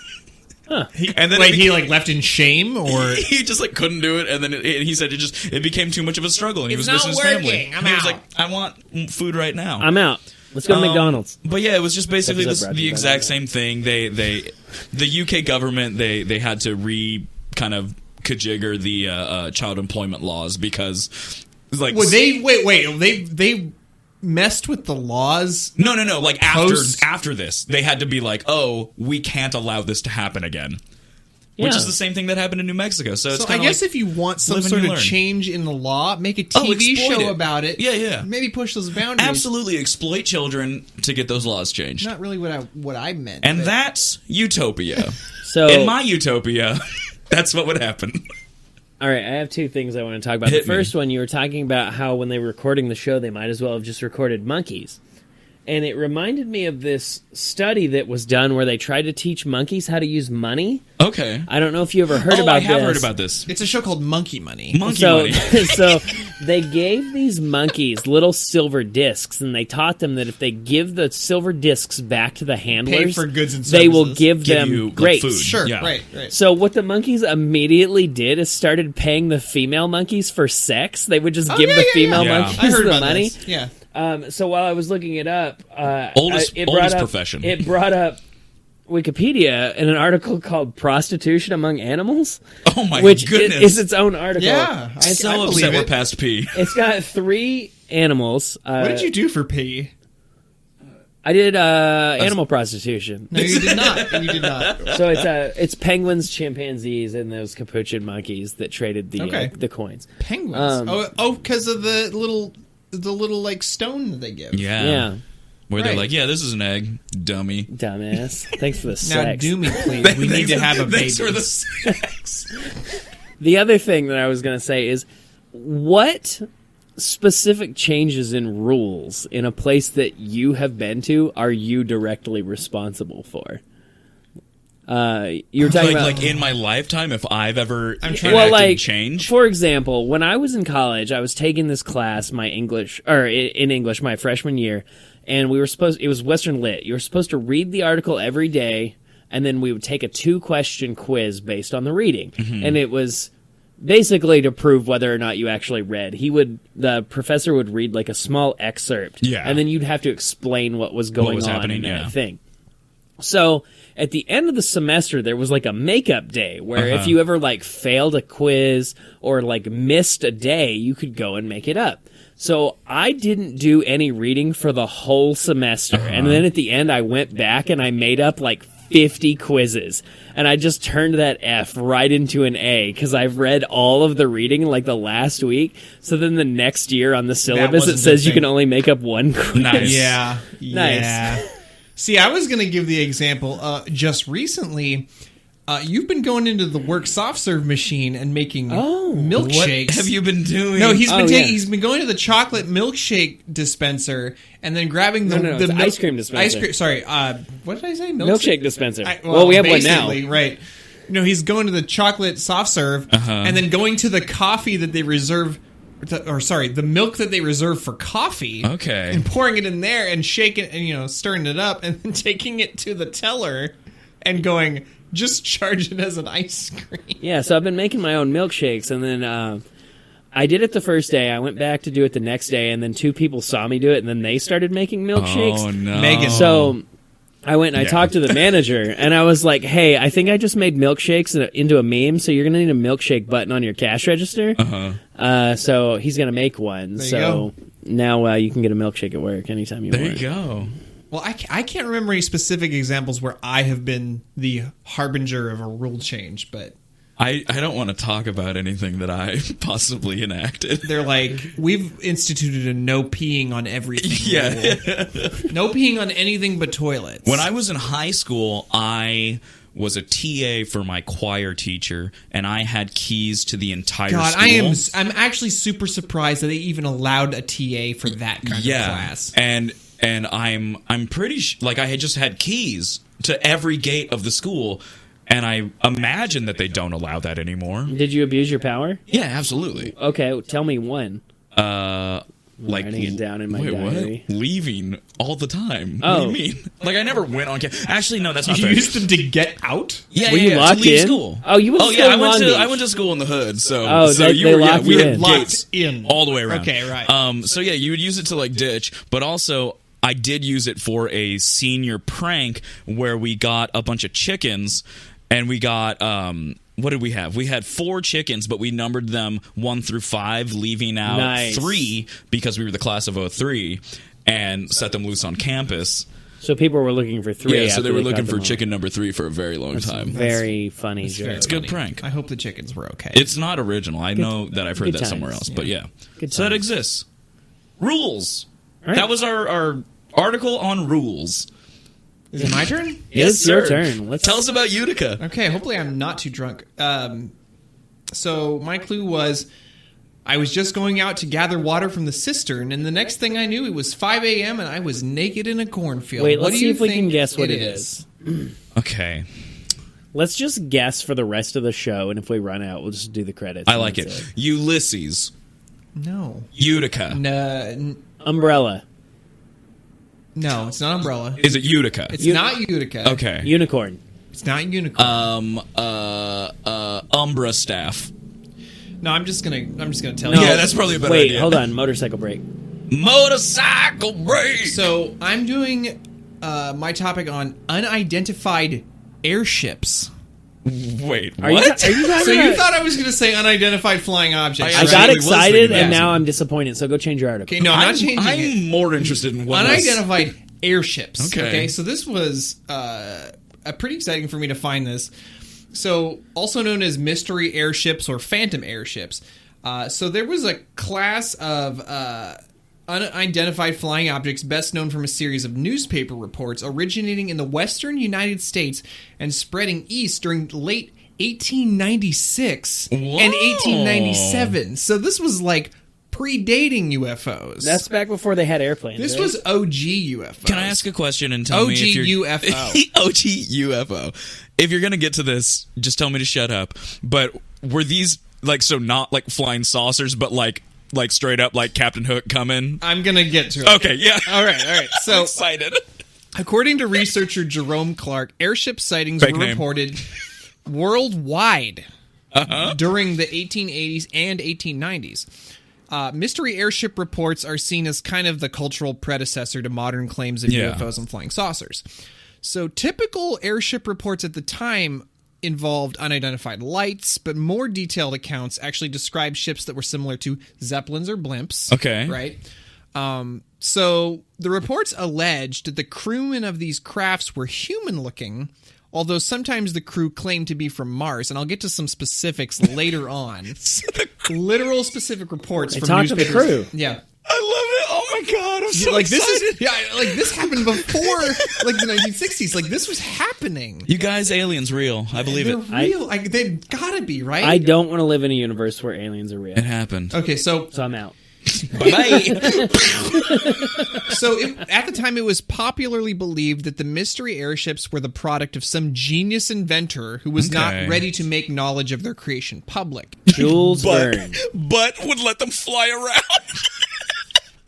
Huh. And then he left in shame, or he just like couldn't do it, and then he said it became too much of a struggle, and he was not missing his working. family. He was like, I want food right now. I'm out. Let's go to McDonald's. But yeah, it was just basically the exact same thing. The UK government they had to kind of kajigger the child employment laws because like they messed with the laws. No. Like after this, they had to be like, oh, we can't allow this to happen again. Yeah. Which is the same thing that happened in New Mexico. So it's I guess if you want some sort of change in the law, make a TV show about it. Yeah. Maybe push those boundaries. Absolutely exploit children to get those laws changed. Not really what I meant. And that's utopia. So in my utopia, that's what would happen. All right, I have 2 things I want to talk about. The first one, you were talking about how when they were recording the show, they might as well have just recorded monkeys. and it reminded me of this study that was done where they tried to teach monkeys how to use money. Okay. I don't know if you ever heard about this. I have heard about this. It's a show called Monkey Money. Money. So they gave these monkeys little silver discs, and they taught them that if they give the silver discs back to the handlers, pay for goods and they will services. give you, them like, grapes. food. Sure, Yeah. right. So what the monkeys immediately did is started paying the female monkeys for sex. They would just give the female yeah. monkeys I heard the about money. this. Yeah. So while I was looking it up, Oldest it brought up, profession. It brought up Wikipedia in an article called "Prostitution Among Animals," Oh my which goodness. is its own article. Yeah. I'm so I upset believe we're it. past P. It's got 3 animals. What did you do for P? I did animal prostitution. No, you did not. You did not. So it's penguins, chimpanzees, and those capuchin monkeys that traded the coins. Penguins. Because of the little like stone that they give. Yeah. Where they're Right. like, yeah, this is an egg, dummy. Dumbass. Thanks for the Now sex. do me, please. We need to have a baby. Thanks for the sex. The other thing that I was going to say is, what specific changes in rules in a place that you have been to are you directly responsible for? You're talking about like in my lifetime, if I've ever like change. For example, when I was in college, I was taking this class, in English, my freshman year, and it was Western Lit. You were supposed to read the article every day, and then we would take a 2-question quiz based on the reading, and it was basically to prove whether or not you actually read. The professor would read like a small excerpt, and then you'd have to explain what was going on happening, in that thing. So at the end of the semester, there was like a makeup day where if you ever like failed a quiz or like missed a day, you could go and make it up. So I didn't do any reading for the whole semester. And then at the end, I went back and I made up like 50 quizzes. And I just turned that F right into an A because I've read all of the reading like the last week. So then the next year on the syllabus, it says you can only make up 1 quiz. Nice. Yeah. Nice. Yeah. See, I was going to give the example. Just recently, you've been going into the work soft serve machine and making milkshakes. What have you been doing? No, he's been going to the chocolate milkshake dispenser and then grabbing the ice cream dispenser. What did I say? Milkshake dispenser. We have one now. Right. He's going to the chocolate soft serve and then going to the coffee that they reserve. The milk that they reserve for coffee. Okay. And pouring it in there and shaking it and, stirring it up and then taking it to the teller and going, just charge it as an ice cream. Yeah, so I've been making my own milkshakes, and then I did it the first day. I went back to do it the next day, and then 2 people saw me do it, and then they started making milkshakes. Oh, no. Megan. So I went and I talked to the manager, and I was like, hey, I think I just made milkshakes into a meme, so you're going to need a milkshake button on your cash register. So he's going to make one. There you so go. now you can get a milkshake at work anytime you want. There you go. Well, I can't remember any specific examples where I have been the harbinger of a rule change, but I don't want to talk about anything that I possibly enacted. they're like, we've instituted a no peeing on everything Yeah. rule. No peeing on anything but toilets. When I was in high school, I was a TA for my choir teacher, and I had keys to the entire school. I'm actually super surprised that they even allowed a TA for that kind of class. And I'm pretty like I had just had keys to every gate of the school, and I imagine that they don't allow that anymore. Did you abuse your power? Yeah, absolutely. Okay, tell me one. Like writing it down in my diary. What? Leaving all the time. Oh. What do you mean? Like I never went on. Actually, no, that's not You fair. used them to get out? Yeah, Were you locked to leave in? school. Oh, you went to school I in went Long to Beach. I went to school in the hood. So Oh, so they you were locked we you had in. gates Locked in. all the way around. Okay, right. So yeah, you would use it to like ditch, but also I did use it for a senior prank where we got a bunch of chickens, and we got what did we have? We had 4 chickens, but we numbered them 1 through 5, leaving out 3 because we were the class of 03, and set them loose on campus. So people were looking for 3. Yeah, so they were looking caught for them all. chicken number 3 for a very long time. Very funny joke. It's a good prank. I hope the chickens were okay. It's not original. I know that I've heard good that times. somewhere else, but yeah. Good So that times. exists. Rules. Right. That was our article on rules. Is it my turn? It's your sir. turn. Tell us about Utica. Okay, hopefully I'm not too drunk. So my clue was I was just going out to gather water from the cistern, and the next thing I knew, it was 5 a.m. and I was naked in a cornfield. Wait, let's see if we can guess what it is. Okay. Let's just guess for the rest of the show, and if we run out, we'll just do the credits. I like it. Ulysses. No. Utica. No. Umbrella. No, it's not umbrella. Is it Utica? It's not Utica. Okay. Unicorn. It's not unicorn. Umbra staff. No, I'm just gonna tell No. you. Yeah, that's probably a better Wait, idea. hold on. Motorcycle brake. Motorcycle brake. So I'm doing my topic on unidentified airships. Wait, Are you what? talking So you about... thought I was going to say unidentified flying objects? I Right. got really was excited, thinking and that. now I'm disappointed, so go change your article. Okay, no, I'm not changing I'm it. more interested in what Unidentified airships. Okay. So this was pretty exciting for me to find this. So also known as mystery airships or phantom airships. So there was a class of unidentified flying objects best known from a series of newspaper reports originating in the western United States and spreading east during late 1896 and 1897. So this was like predating UFOs. That's back before they had airplanes. This right? was OG UFOs. Can I ask a question and tell OG me if you're... UFO. OG UFO. If you're going to get to this, just tell me to shut up. But were these, like, so not like flying saucers, but like straight up like Captain Hook coming? I'm going to get to it. Okay, yeah. All right. So, I'm excited. according to researcher Jerome Clark, airship sightings Fake were name. reported worldwide during the 1880s and 1890s. Mystery airship reports are seen as kind of the cultural predecessor to modern claims of Yeah. UFOs and flying saucers. So typical airship reports at the time involved unidentified lights, but more detailed accounts actually describe ships that were similar to zeppelins or blimps. Okay. Right? So the reports alleged that the crewmen of these crafts were human-looking, although sometimes the crew claimed to be from Mars, and I'll get to some specifics later on. Literal specific reports from talked to the newspapers. crew. Yeah. I love it. Oh my god, I'm so Like excited. this happened before like the 1960s. Like this was happening. You guys, aliens real. I believe They're it. real. They've got to be, right? I don't want to live in a universe where aliens are real. It happened. Okay, so I'm out. Bye. at the time, it was popularly believed that the mystery airships were the product of some genius inventor who was not Okay. ready to make knowledge of their creation public. Jules Verne. but would let them fly around.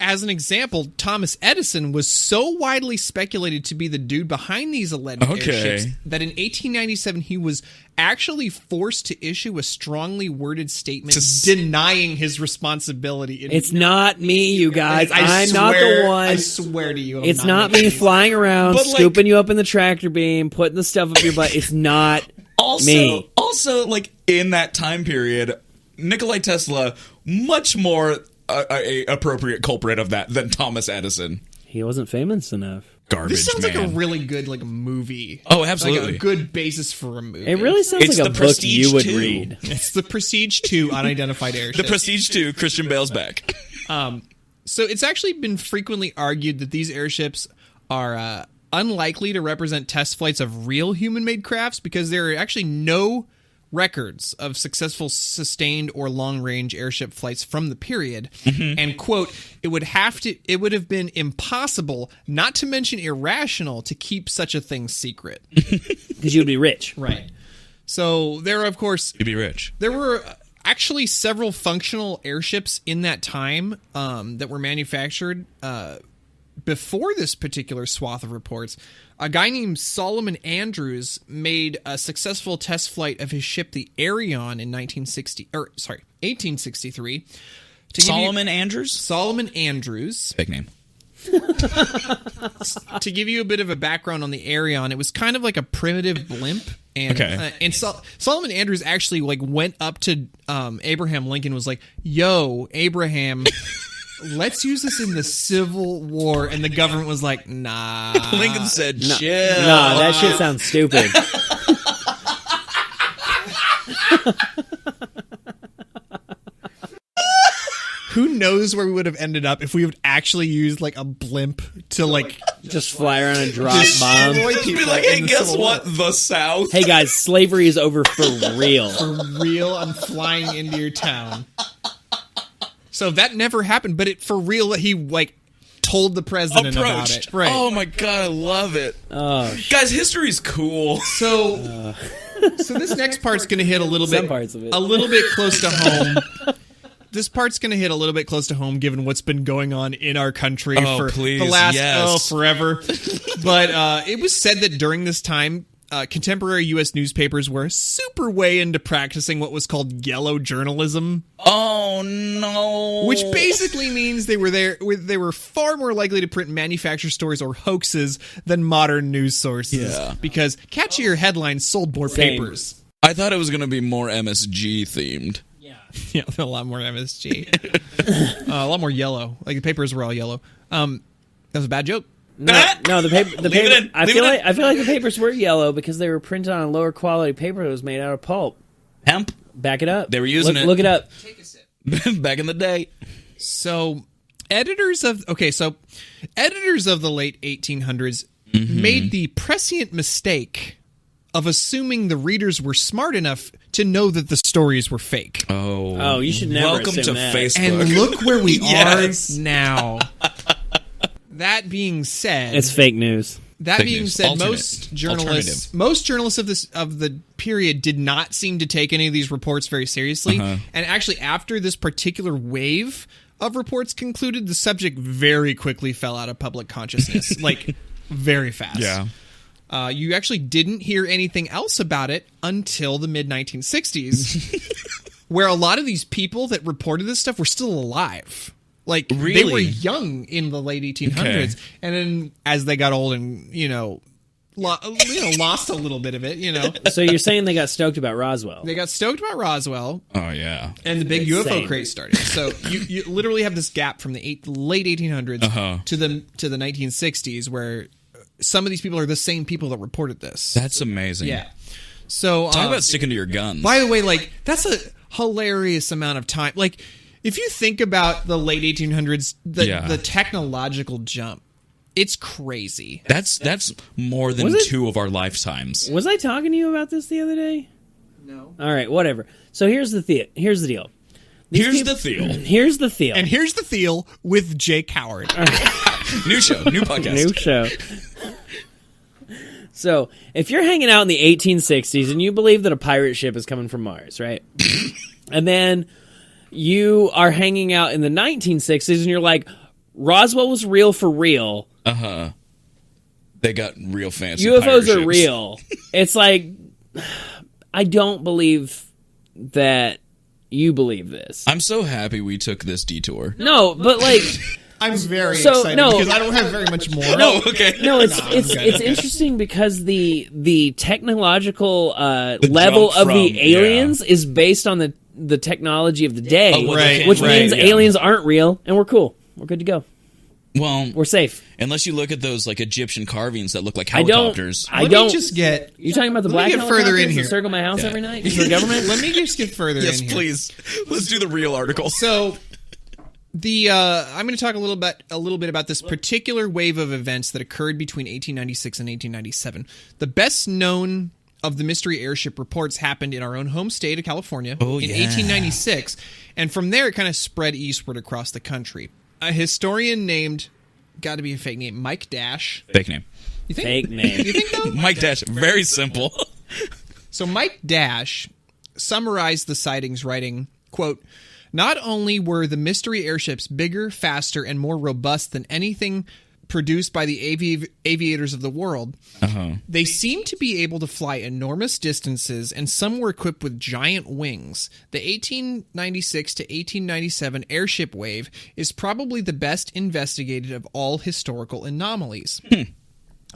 As an example, Thomas Edison was so widely speculated to be the dude behind these alleged airships that in 1897 he was actually forced to issue a strongly worded statement denying his responsibility. It's not me, you guys. I I'm not the one. I swear to you, I'm It's not me making flying around, But, like- scooping you up in the tractor beam, putting the stuff up your butt. It's not me. Also, like in that time period, Nikolai Tesla much more a appropriate culprit of that than Thomas Edison. He wasn't famous enough. Garbage. This sounds man. like a really good movie. Oh, absolutely. Like a good basis for a movie. It really sounds It's like a the book Prestige you would 2. read. It's the Prestige 2 unidentified airships. The Prestige 2, Christian Bale's back. So it's actually been frequently argued that these airships are unlikely to represent test flights of real human-made crafts because there are actually no records of successful sustained or long-range airship flights from the period. And quote, it would have been impossible, not to mention irrational, to keep such a thing secret. Because you'd be rich. Right. So there are, of course, You'd be rich. there were actually several functional airships in that time that were manufactured before this particular swath of reports. A guy named Solomon Andrews made a successful test flight of his ship, the Arion, in 1863. Solomon Andrews? Solomon Andrews. Big name. To give you a bit of a background on the Arion, it was kind of like a primitive blimp. And, Okay. Solomon Andrews actually went up to Abraham Lincoln, was like, "Yo, Abraham, let's use this in the Civil War," and the government was like, "Nah." Lincoln said, chill. No, that shit sounds stupid. Who knows where we would have ended up if we would actually used like a blimp to Just fly around and drop bombs. destroy Just be people like, in hey, the guess Civil what? War. The South. Hey guys, slavery is over for real. For real, I'm flying into your town. So that never happened, but for real, he told the president about it. Right. Oh my God, I love it. Oh, guys, history's cool. So this next part's going to hit a little bit close to home. This part's going to hit a little bit close to home, given what's been going on in our country for the last forever. But it was said that during this time, contemporary U.S. newspapers were super way into practicing what was called yellow journalism. Oh no! Which basically means they were far more likely to print manufactured stories or hoaxes than modern news sources. Yeah. Because catchier headlines sold more papers. I thought it was going to be more MSG themed. Yeah, a lot more MSG. A lot more yellow. Like the papers were all yellow. That was a bad joke. No, the paper. I feel like the papers were yellow because they were printed on a lower quality paper that was made out of pulp. Hemp. Back it up. They were using it. Look it up. Take a sip. Back in the day. So editors of the late 1800s made the prescient mistake of assuming the readers were smart enough to know that the stories were fake. Oh, you should never Welcome assume to that. Facebook. And look where we are now. That being said, it's fake news. That fake being news. said, most journalists of the period did not seem to take any of these reports very seriously. And actually, after this particular wave of reports concluded, the subject very quickly fell out of public consciousness, very fast. Yeah. You actually didn't hear anything else about it until the mid-1960s, where a lot of these people that reported this stuff were still alive. Really? They were young in the late 1800s, and then as they got old and lost a little bit of it, So you're saying they got stoked about Roswell? They got stoked about Roswell. Oh yeah. And the big UFO craze started. So you literally have this gap from the late 1800s to the 1960s, where some of these people are the same people that reported this. That's amazing. Yeah. So talk about sticking to your guns. By the way, that's a hilarious amount of time. If you think about the late 1800s, the technological jump, it's crazy. That's more than 2 of our lifetimes. Was I talking to you about this the other day? No. All right, whatever. So here's the deal. Here's the deal. And here's the deal with Jake Howard. New show, new podcast. New show. So, if you're hanging out in the 1860s and you believe that a pirate ship is coming from Mars, right? And then you are hanging out in the 1960s and you're like, Roswell was real for real. They got real fancy UFOs are real. It's like, I don't believe that you believe this. I'm so happy we took this detour. No, but I'm very excited because I don't have very much more. It's interesting because the technological level of the aliens is based on the technology of the day, which means aliens aren't real, and we're cool. We're good to go. Well, we're safe. Unless you look at those Egyptian carvings that look like helicopters. You're talking about the black helicopters that circle my house every night for the government? Let me just get further in here. Yes, please. Let's do the real article. So I'm going to talk a little bit about this particular wave of events that occurred between 1896 and 1897. The best known of the mystery airship reports happened in our own home state of California in 1896, and from there it kind of spread eastward across the country. A historian named, got to be a fake name, Mike Dash. Fake name. You think? Fake name. You think though? Mike Dash, very simple. So Mike Dash summarized the sightings writing, quote, "Not only were the mystery airships bigger, faster, and more robust than anything produced by the aviators of the world, they seemed to be able to fly enormous distances, and some were equipped with giant wings. The 1896 to 1897 airship wave is probably the best investigated of all historical anomalies.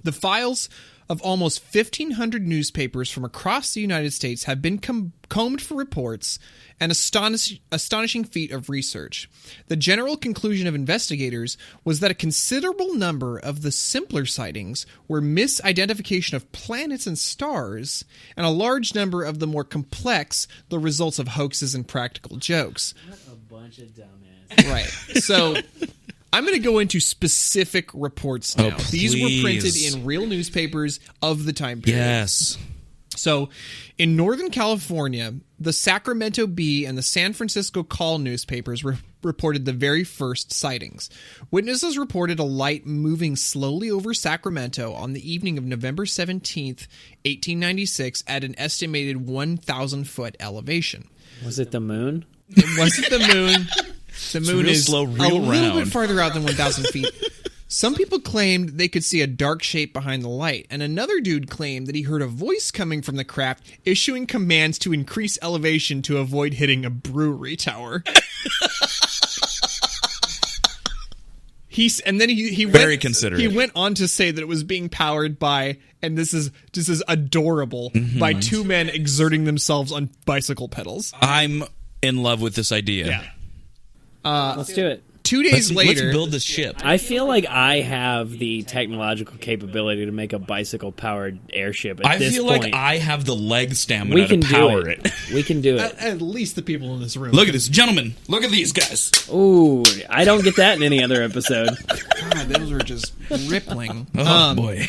The files of almost 1,500 newspapers from across the United States have been combed for reports, an astonishing feat of research. The general conclusion of investigators was that a considerable number of the simpler sightings were misidentification of planets and stars, and a large number of the more complex the results of hoaxes and practical jokes." What a bunch of dumbasses. Right. So I'm going to go into specific reports now. These were printed in real newspapers of the time period. Yes. So, in Northern California, the Sacramento Bee and the San Francisco Call newspapers reported the very first sightings. Witnesses reported a light moving slowly over Sacramento on the evening of November 17th, 1896, at an estimated 1,000-foot elevation. Was it the moon? It wasn't the moon. The moon is slow, a little round. bit farther out than 1,000 feet. Some people claimed they could see a dark shape behind the light, and another dude claimed that he heard a voice coming from the craft issuing commands to increase elevation to avoid hitting a brewery tower. He Very considerate. He went on to say that it was being powered by, and this is adorable, by two men exerting themselves on bicycle pedals. I'm in love with this idea. Yeah. Let's do it. 2 days later, let's build this ship. I feel like I have the technological capability to make a bicycle-powered airship at this point. Like I have the leg stamina We can to power do it. We can do it. at least the people in this room. Look at this, gentlemen. Look at these guys. Ooh, I don't get that in any other episode. God, those were just rippling. Oh, boy.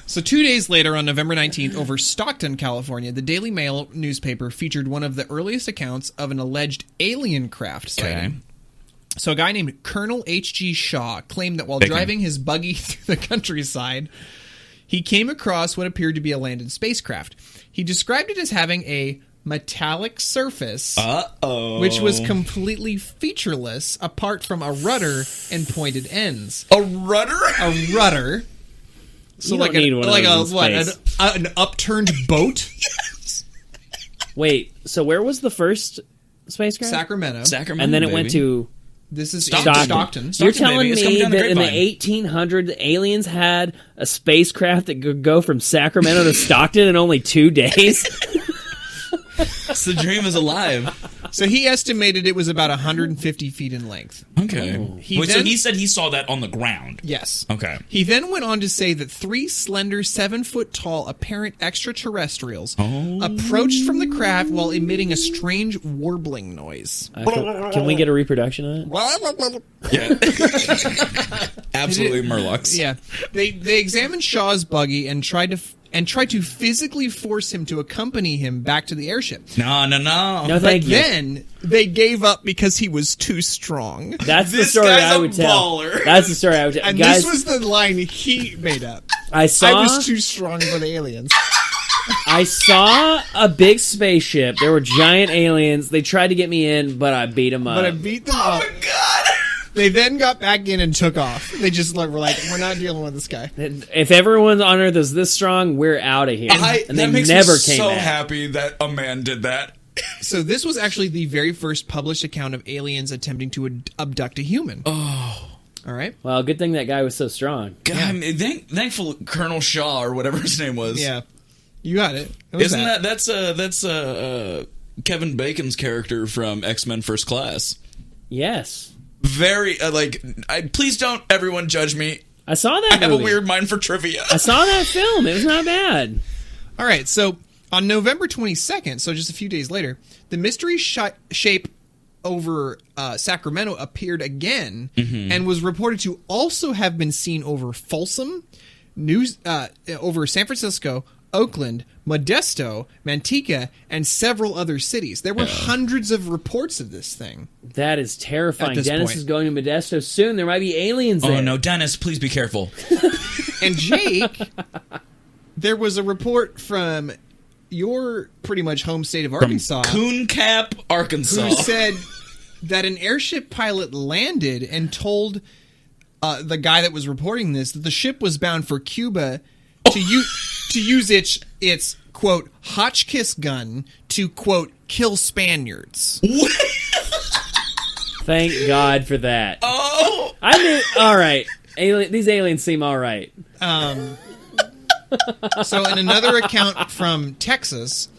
So 2 days later, on November 19th, over Stockton, California, the Daily Mail newspaper featured one of the earliest accounts of an alleged alien craft sighting. Okay. So a guy named Colonel H.G. Shaw claimed that while driving his buggy through the countryside, he came across what appeared to be a landed spacecraft. He described it as having a metallic surface, which was completely featureless apart from a rudder and pointed ends. A rudder? A rudder. So You don't need one of those in space. An upturned boat? Wait, so where was the first spacecraft? Sacramento. And then it went to This is Stockton. Stockton. You're telling It's coming me down the that in the grapevine. 1800s, aliens had a spacecraft that could go from Sacramento to Stockton in only 2 days? The dream is alive. So he estimated it was about 150 feet in length. Okay. So he said he saw that on the ground. Yes. Okay. He then went on to say that 3 slender, 7-foot-tall apparent extraterrestrials approached from the craft while emitting a strange warbling noise. Can we get a reproduction of it? Yeah. Absolutely Murlocs. Yeah. They examined Shaw's buggy and tried to physically force him to accompany him back to the airship. No. No, thank you. Then they gave up because he was too strong. That's the This story guy's I a would tell. baller. That's the story I would tell. And Guys, this was the line he made up. I I was too strong for the aliens. I saw a big spaceship. There were giant aliens. They tried to get me in, but I beat them up. But I beat them up. God. They then got back in and took off. They just were like, we're not dealing with this guy. If everyone on Earth is this strong, we're out of here. And they that makes never me came so back. happy that a man did that. So this was actually the very first published account of aliens attempting to abduct a human. Oh. All right? Well, good thing that guy was so strong. God, I mean, thankful Colonel Shaw or whatever his name was. Yeah. You got it. What was Isn't that's Kevin Bacon's character from X-Men First Class? Yes. Very please don't everyone judge me. I saw that I have movie. a weird mind for trivia. I saw that film. It was not bad. All right, so on November 22nd, so just a few days later, the mystery shape over Sacramento appeared again and was reported to also have been seen over Folsom, over San Francisco, Oakland, Modesto, Manteca, and several other cities. There were hundreds of reports of this thing. That is terrifying. At this Dennis point. is going to Modesto soon. There might be aliens there. Oh no, Dennis, please be careful. And Jake, there was a report from your pretty much home state of Arkansas Coon Cap, Arkansas. who said that an airship pilot landed and told the guy that was reporting this that the ship was bound for Cuba to use its quote Hotchkiss gun to quote kill Spaniards. Thank God for that. Oh, I knew. All right. These aliens seem all right. So in another account from Texas,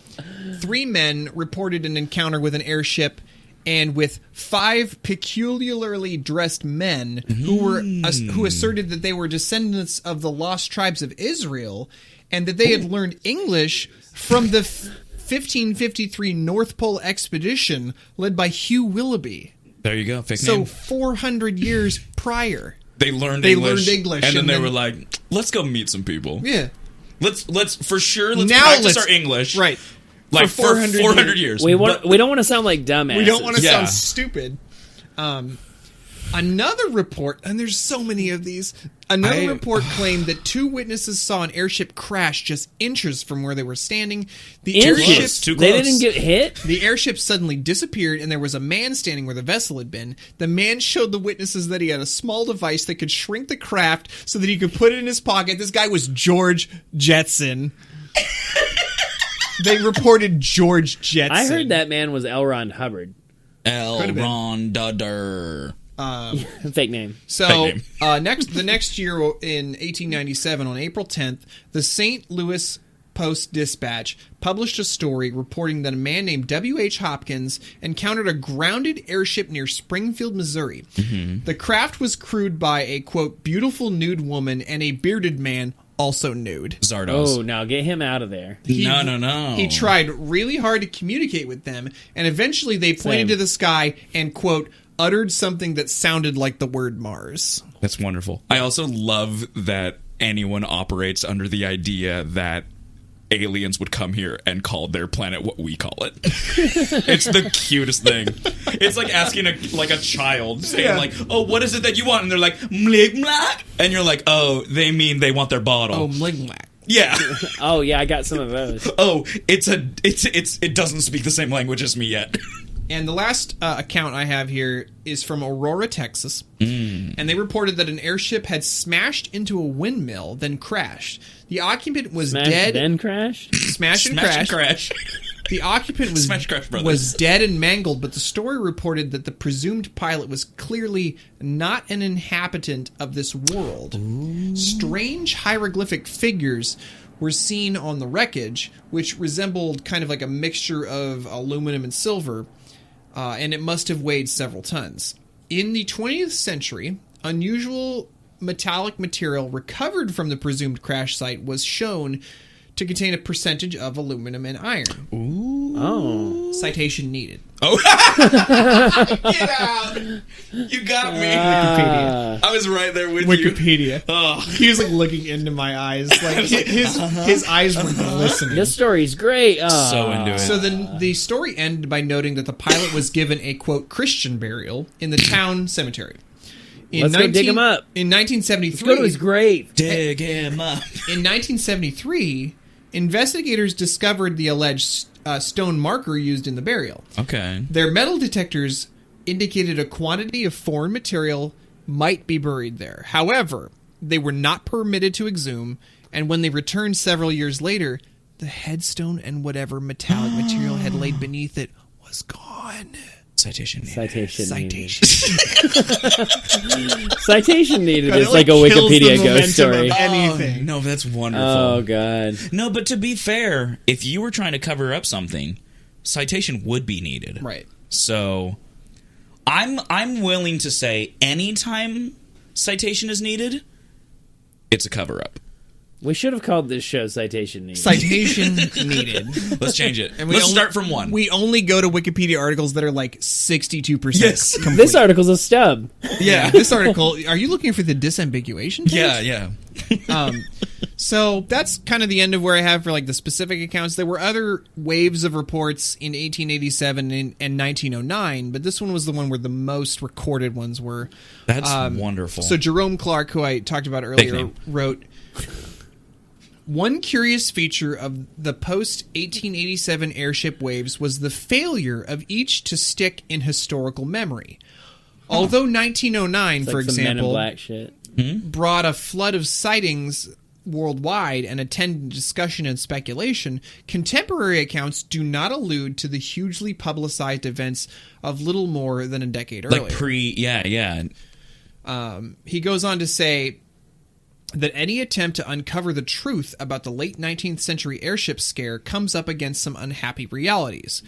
3 men reported an encounter with an airship and with 5 peculiarly dressed men who asserted that they were descendants of the lost tribes of Israel and that they had learned English from the 1553 North Pole expedition led by Hugh Willoughby. there you go. Fake So name. 400 years prior. They learned They English. learned English, and then and they then- were like, "Let's go meet some people." Yeah. Let's for sure. Let's Now practice our English. Right. Like for 400 years. We don't want to sound like dumbasses. We don't want to Yeah. sound stupid. Another report, and there's so many of these. Another report claimed that 2 witnesses saw an airship crash just inches from where they were standing. The airship, Too They close. didn't get hit? the airship suddenly disappeared, and there was a man standing where the vessel had been. The man showed the witnesses that he had a small device that could shrink the craft so that he could put it in his pocket. This guy was George Jetson. They reported George Jetson. I heard that man was L. Ron Hubbard. L. Ron Dudder. Fake name. So the next year in 1897, on April 10th, the St. Louis Post-Dispatch published a story reporting that a man named W.H. Hopkins encountered a grounded airship near Springfield, Missouri. The craft was crewed by a, quote, beautiful nude woman and a bearded man, also nude. Zardos. Oh, now get him out of there. No. He tried really hard to communicate with them, and eventually they pointed to the sky and, quote, uttered something that sounded like the word Mars. That's wonderful. I also love that anyone operates under the idea that aliens would come here and call their planet what we call it. It's the cutest thing. It's like asking a child, saying like, "Oh, what is it that you want?" And they're like, "Mlig mlag," and you're like, "Oh, they mean they want their bottle." Oh, mlig mlag. Yeah. Oh, yeah, I got some of those. Oh, it doesn't speak the same language as me yet. And the last account I have here is from Aurora, Texas. And they reported that an airship had smashed into a windmill, then crashed. The occupant was dead. Then crashed? Smash and Smash and crash. The occupant was, Smash Crash Brothers. was dead and mangled, but the story reported that the presumed pilot was clearly not an inhabitant of this world. Strange hieroglyphic figures were seen on the wreckage, which resembled kind of like a mixture of aluminum and silver. And it must have weighed several tons. In the 20th century, unusual metallic material recovered from the presumed crash site was shown to contain a percentage of aluminum and iron. Oh. Citation needed. Oh, get out! You got me. Wikipedia. I was right there with Wikipedia. Oh. He was like looking into my eyes, like his eyes were glistening. This story's great. Oh. So into it. So then the story ended by noting that the pilot was given a, quote, Christian burial in the town cemetery. Let's go dig him up. In 1973, Let's go to his grave. Dig him up. In 1973, investigators discovered the alleged stone marker used in the burial. Okay. Their metal detectors indicated a quantity of foreign material might be buried there. However, they were not permitted to exhume, and when they returned several years later, the headstone and whatever metallic material had laid beneath it was gone. Citation needed. Citation needed God, is it, like a kills the Wikipedia momentum ghost story. of anything. No, that's wonderful. Oh, God. No, but to be fair, if you were trying to cover up something, citation would be needed. Right. So I'm willing to say anytime citation is needed, it's a cover up. We should have called this show Citation Needed. Citation needed. Let's change it. And we Let's only- start from one. We only go to Wikipedia articles that are like 62% Yes. complete. This article's a stub. Yeah. This article, are you looking for the disambiguation page? Yeah. So that's kind of the end of where I have for like the specific accounts. There were other waves of reports in 1887 and 1909, but this one was the one where the most recorded ones were. That's wonderful. So Jerome Clark, who I talked about earlier, wrote, one curious feature of the post-1887 airship waves was the failure of each to stick in historical memory. Although 1909, It's for like some Men in example, Black shit. brought a flood of sightings worldwide and attended discussion and speculation, contemporary accounts do not allude to the hugely publicized events of little more than a decade earlier. Like He goes on to say that any attempt to uncover the truth about the late 19th century airship scare comes up against some unhappy realities.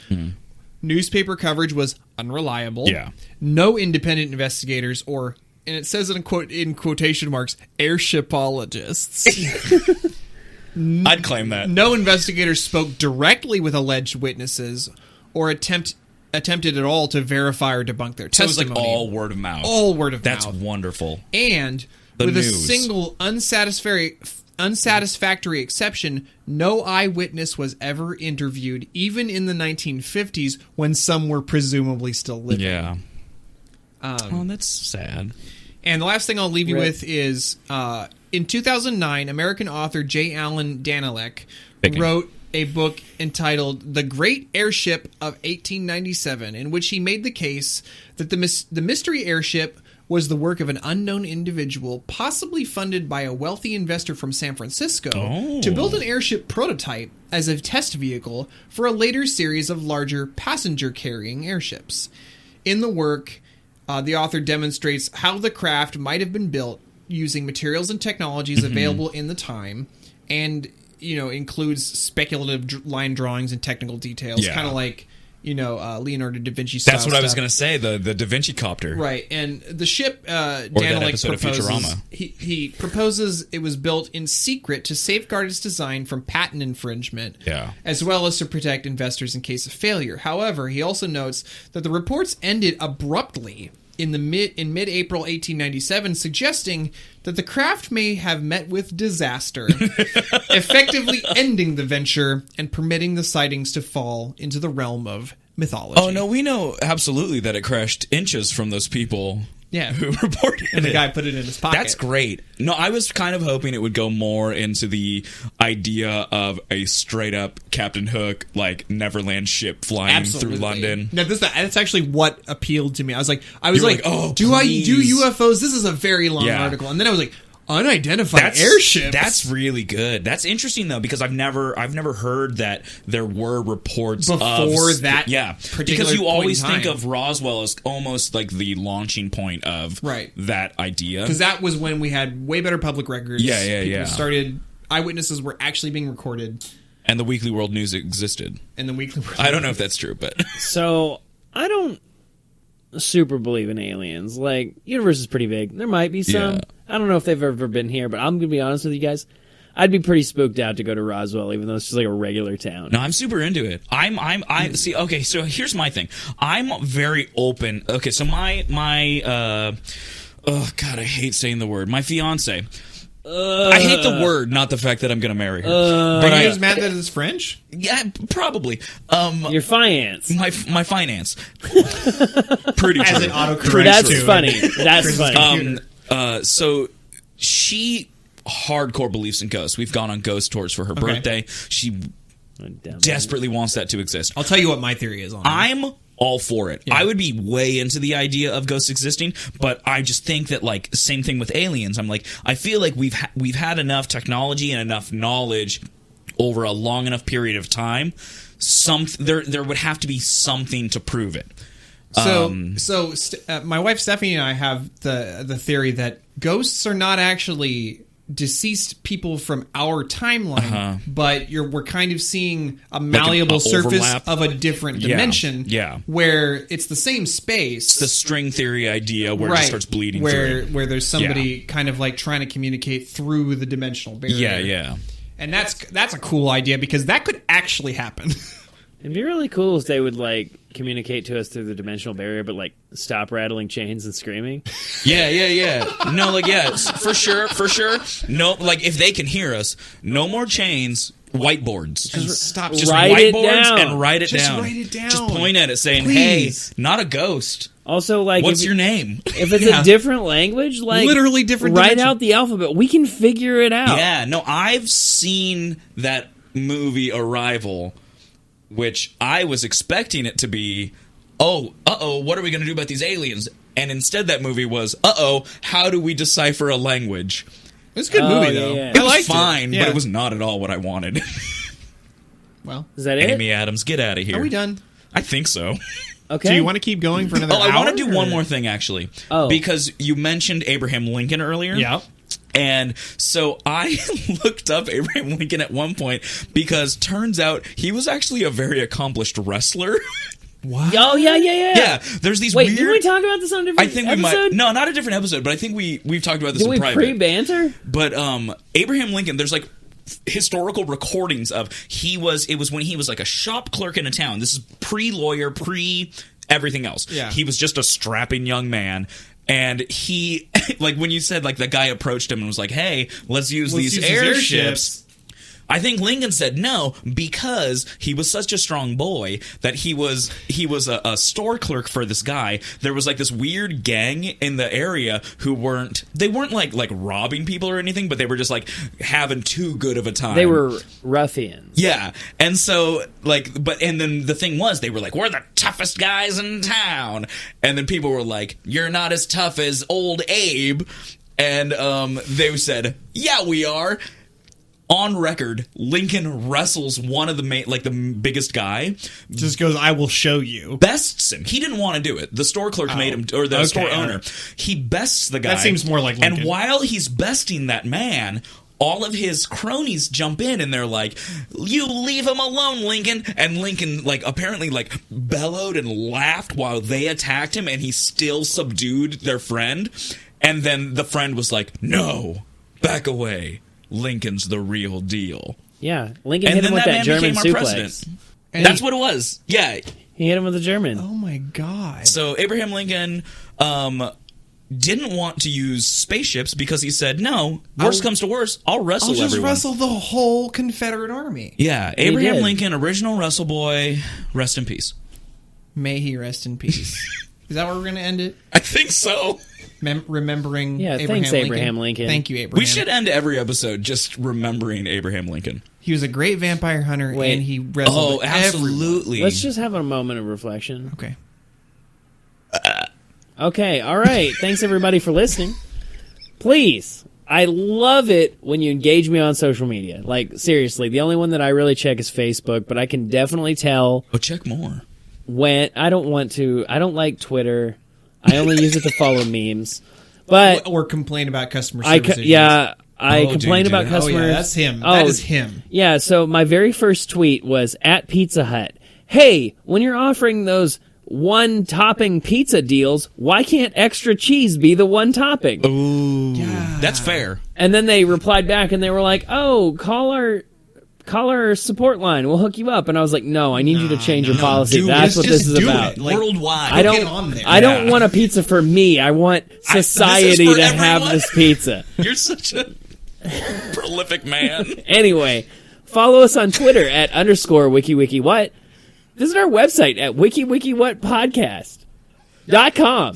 Newspaper coverage was unreliable. Yeah. No independent investigators or, and it says it in quotation marks, airshipologists. I'd claim that. No investigators spoke directly with alleged witnesses or attempted at all to verify or debunk their So it was testimony. like all word of mouth. All word of That's mouth. wonderful. And The with news. a single unsatisfactory exception, no eyewitness was ever interviewed, even in the 1950s when some were presumably still living. Yeah. Oh, that's sad. And the last thing I'll leave you with is, in 2009, American author J. Allen Danilek wrote a book entitled The Great Airship of 1897, in which he made the case that the mystery airship was the work of an unknown individual, possibly funded by a wealthy investor from San Francisco, to build an airship prototype as a test vehicle for a later series of larger passenger-carrying airships. In the work, the author demonstrates how the craft might have been built using materials and technologies available in the time, and includes speculative line drawings and technical details, kind of like Leonardo da Vinci style. That's what I was going to say, the Da Vinci copter. Right, and the ship Danilek proposes, he proposes it was built in secret to safeguard its design from patent infringement, as well as to protect investors in case of failure. However, he also notes that the reports ended abruptly in mid-April 1897, suggesting that the craft may have met with disaster, effectively ending the venture and permitting the sightings to fall into the realm of mythology. Oh, no, we know absolutely that it crashed inches from those people who reported it. And the guy put it in his pocket. That's great. No, I was kind of hoping it would go more into the idea of a straight-up Captain Hook, like, Neverland ship flying through London. No, that's actually what appealed to me. I was like, oh, do I do UFOs? This is a very long article. And then I was like, unidentified airships. That's really good. That's interesting though, because I've never heard that there were reports before that. Because you always think of Roswell as almost like the launching point of that idea. Because that was when we had way better public records. People started. Eyewitnesses were actually being recorded, and the Weekly World News existed. I don't know if that's true, but so I don't super believe in aliens. Like, universe is pretty big. There might be some. Yeah. I don't know if they've ever been here, but I'm gonna be honest with you guys. I'd be pretty spooked out to go to Roswell, even though it's just like a regular town. No, I'm super into it. I see. Okay, so here's my thing. I'm very open. Okay, so my oh god, I hate saying the word. My fiance. I hate the word, not the fact that I'm going to marry her. But are you just mad that it's French? Yeah, probably. Your finance. My finance. Pretty as true. an autocorrect. That's funny. That's funny. So she hardcore believes in ghosts. We've gone on ghost tours for her birthday. She desperately wants that to exist. I'll tell you what my theory is on that. I'm all for it. I would be way into the idea of ghosts existing, but I just think that, like, same thing with aliens. I'm like, I feel like we've had enough technology and enough knowledge over a long enough period of time. There would have to be something to prove it. So my wife Stephanie and I have the theory that ghosts are not actually deceased people from our timeline, but we're kind of seeing a malleable like surface overlap of a different dimension where it's the same space. It's the string theory idea where it starts bleeding through. Where there's somebody kind of like trying to communicate through the dimensional barrier. Yeah. And that's a cool idea because that could actually happen. It'd be really cool if they would, like, communicate to us through the dimensional barrier, but, like, stop rattling chains and screaming. Yeah. No, like, yeah, for sure. No, like, if they can hear us, no more chains, whiteboards. Just write it down. And write it down. Just write it down. Just point at it saying, Please. hey, not a ghost. Also, like, what's your name? If it's a different language, like, literally different write dimension. out the alphabet. We can figure it out. Yeah, no, I've seen that movie Arrival, which I was expecting it to be, what are we going to do about these aliens? And instead that movie was, how do we decipher a language? It's a good movie, though. Yeah. It was fine, but it was not at all what I wanted. Well, is that it? Amy Adams, get out of here. Are we done? I think so. Okay. Do you want to keep going for another hour? I want to do one more thing, actually. Because you mentioned Abraham Lincoln earlier. Yeah. And so I looked up Abraham Lincoln at one point because turns out he was actually a very accomplished wrestler. What? Oh, yeah. Yeah, there's these weird... Wait, did we talk about this on a different episode? We might... No, not a different episode, but I think we've talked about this in private. Did we pre-banter? But Abraham Lincoln, there's like historical recordings of it was when he was like a shop clerk in a town. This is pre-lawyer, pre-everything else. Yeah. He was just a strapping young man. And he, like, when you said, like, the guy approached him and was like, hey, let's use these airships. I think Lincoln said no because he was such a strong boy that he was a store clerk for this guy. There was like this weird gang in the area who weren't like robbing people or anything, but they were just like having too good of a time. They were ruffians. Yeah. And so and then the thing was they were like, we're the toughest guys in town. And then people were like, you're not as tough as old Abe. And they said, yeah, we are. On record, Lincoln wrestles one of the the biggest guy. Just goes, I will show you. Bests him. He didn't want to do it. The store clerk made him, or the store owner. Right. He bests the guy. That seems more like Lincoln. And while he's besting that man, all of his cronies jump in and they're like, you leave him alone, Lincoln. And Lincoln, apparently, bellowed and laughed while they attacked him, and he still subdued their friend. And then the friend was like, no, back away. Lincoln's the real deal. Yeah, Lincoln hit him with that German suplex. That's what it was. Yeah. He hit him with a German. Oh, my God. So Abraham Lincoln didn't want to use spaceships because he said, no, worst comes to worst, I'll wrestle everyone. I'll just wrestle the whole Confederate army. Yeah, Abraham Lincoln, original wrestle boy, rest in peace. May he rest in peace. Is that where we're going to end it? I think so. Remembering Abraham Lincoln. Thank you, Abraham. We should end every episode just remembering Abraham Lincoln. He was a great vampire hunter, and he wrestled absolutely. everyone. Let's just have a moment of reflection. Okay. Okay, all right. Thanks, everybody, for listening. Please, I love it when you engage me on social media. Seriously, the only one that I really check is Facebook, but I can definitely tell... Oh, check more. When I don't like Twitter. I only use it to follow memes, but or complain about customer service. I complain about customers. Oh, yeah, that's him. That is him. Yeah. So my very first tweet was at Pizza Hut. Hey, when you're offering those one topping pizza deals, why can't extra cheese be the one topping? Ooh, yeah. That's fair. And then they replied back and they were like, "Oh, call our support line. We'll hook you up." And I was like, "No, I need you to change your policy. Dude, that's what this is about." Worldwide. I don't want a pizza for me. I want society to have this pizza. You're such a prolific man. Anyway, follow us on Twitter at _WikiWikiWhat. Visit our website at wikiwikiwhatpodcast.com.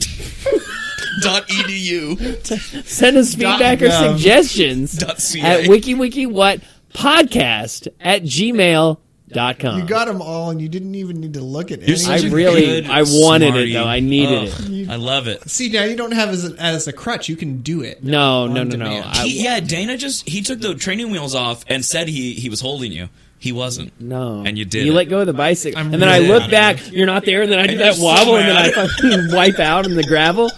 .edu. Send us feedback or suggestions at wikiwikiwhatpodcast@gmail.com. You got them all, and you didn't even need to look at You're any. such I wanted it though. I needed it. I love it. See, now you don't have as a crutch. You can do it. No. Dana he took the training wheels off and said he was holding you. He wasn't. No. And you did. You let go of the bicycle. And then I look back, you're not there, and then I do that wobble, and then I fucking wipe out in the gravel.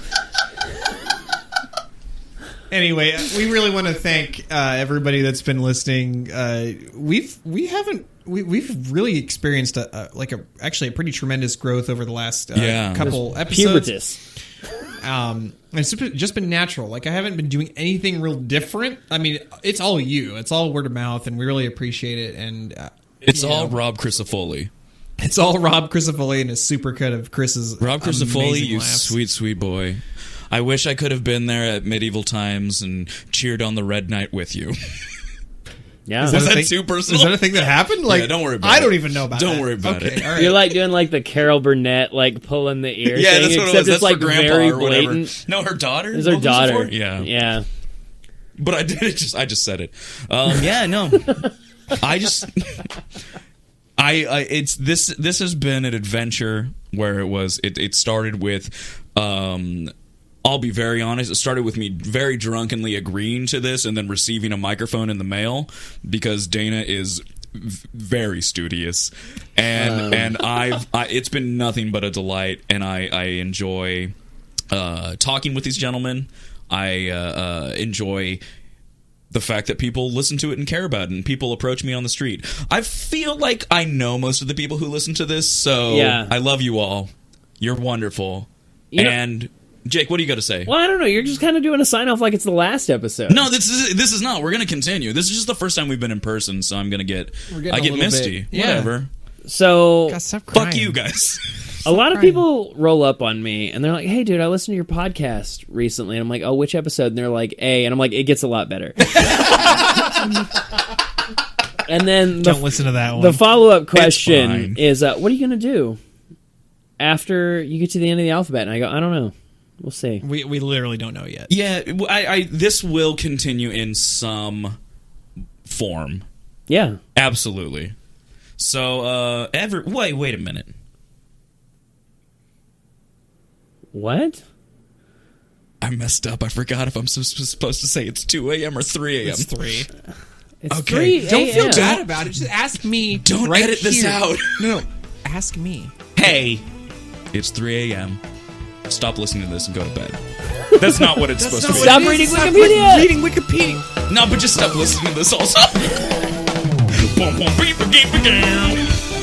Anyway, we really want to thank everybody that's been listening. We've really experienced actually a pretty tremendous growth over the last couple episodes. It's just been natural. I haven't been doing anything real different. I mean, it's all you. It's all word of mouth, and we really appreciate it. And it's all Rob Crisafulli. It's all Rob Crisafulli and his supercut of Chris's Rob Crisafulli, you laughs. sweet boy. I wish I could have been there at medieval times and cheered on the Red Knight with you. Yeah. Was that too personal? Is that a thing that happened? Yeah, don't worry about it. I don't even know about that. Don't worry about it. All right. You're doing the Carol Burnett, pulling the ear yeah, thing, that's what except it was. That's it's for grandpa very or whatever. blatant. No, her daughter. It's her daughter. Yeah. But I did it. I just said it. Yeah, no. This has been an adventure where it started with. I'll be very honest. It started with me very drunkenly agreeing to this and then receiving a microphone in the mail because Dana is very studious, and it's been nothing but a delight, and I enjoy talking with these gentlemen. I enjoy the fact that people listen to it and care about it, and people approach me on the street. I feel like I know most of the people who listen to this, so I love you all. You're wonderful, and. Jake, what do you got to say? Well, I don't know. You're just kind of doing a sign-off like it's the last episode. No, this is not. We're going to continue. This is just the first time we've been in person, so I'm going to get misty. Yeah. Whatever. So, God, stop crying. Fuck you guys. A lot of people roll up on me and they're like, "Hey, dude, I listened to your podcast recently." And I'm like, "Oh, which episode?" And they're like, "A." And I'm like, "It gets a lot better." And then Don't listen to that one. The follow-up question is, what are you going to do after you get to the end of the alphabet? And I go, I don't know. We'll see. We literally don't know yet. Yeah, this will continue in some form. Yeah. Absolutely. So, wait a minute. What? I messed up. I forgot if I'm supposed to say it's 2 a.m. or 3 a.m. It's 3. It's Okay. 3 Don't feel a.m. bad about it. Just ask me. Don't right edit this here. out. No. Ask me. Hey, it's 3 a.m. Stop listening to this and go to bed. That's not what it's supposed to be. Stop reading Wikipedia. Reading Wikipedia. No, but just stop listening to this also. Boom, boom, beep, beep, beep, beep.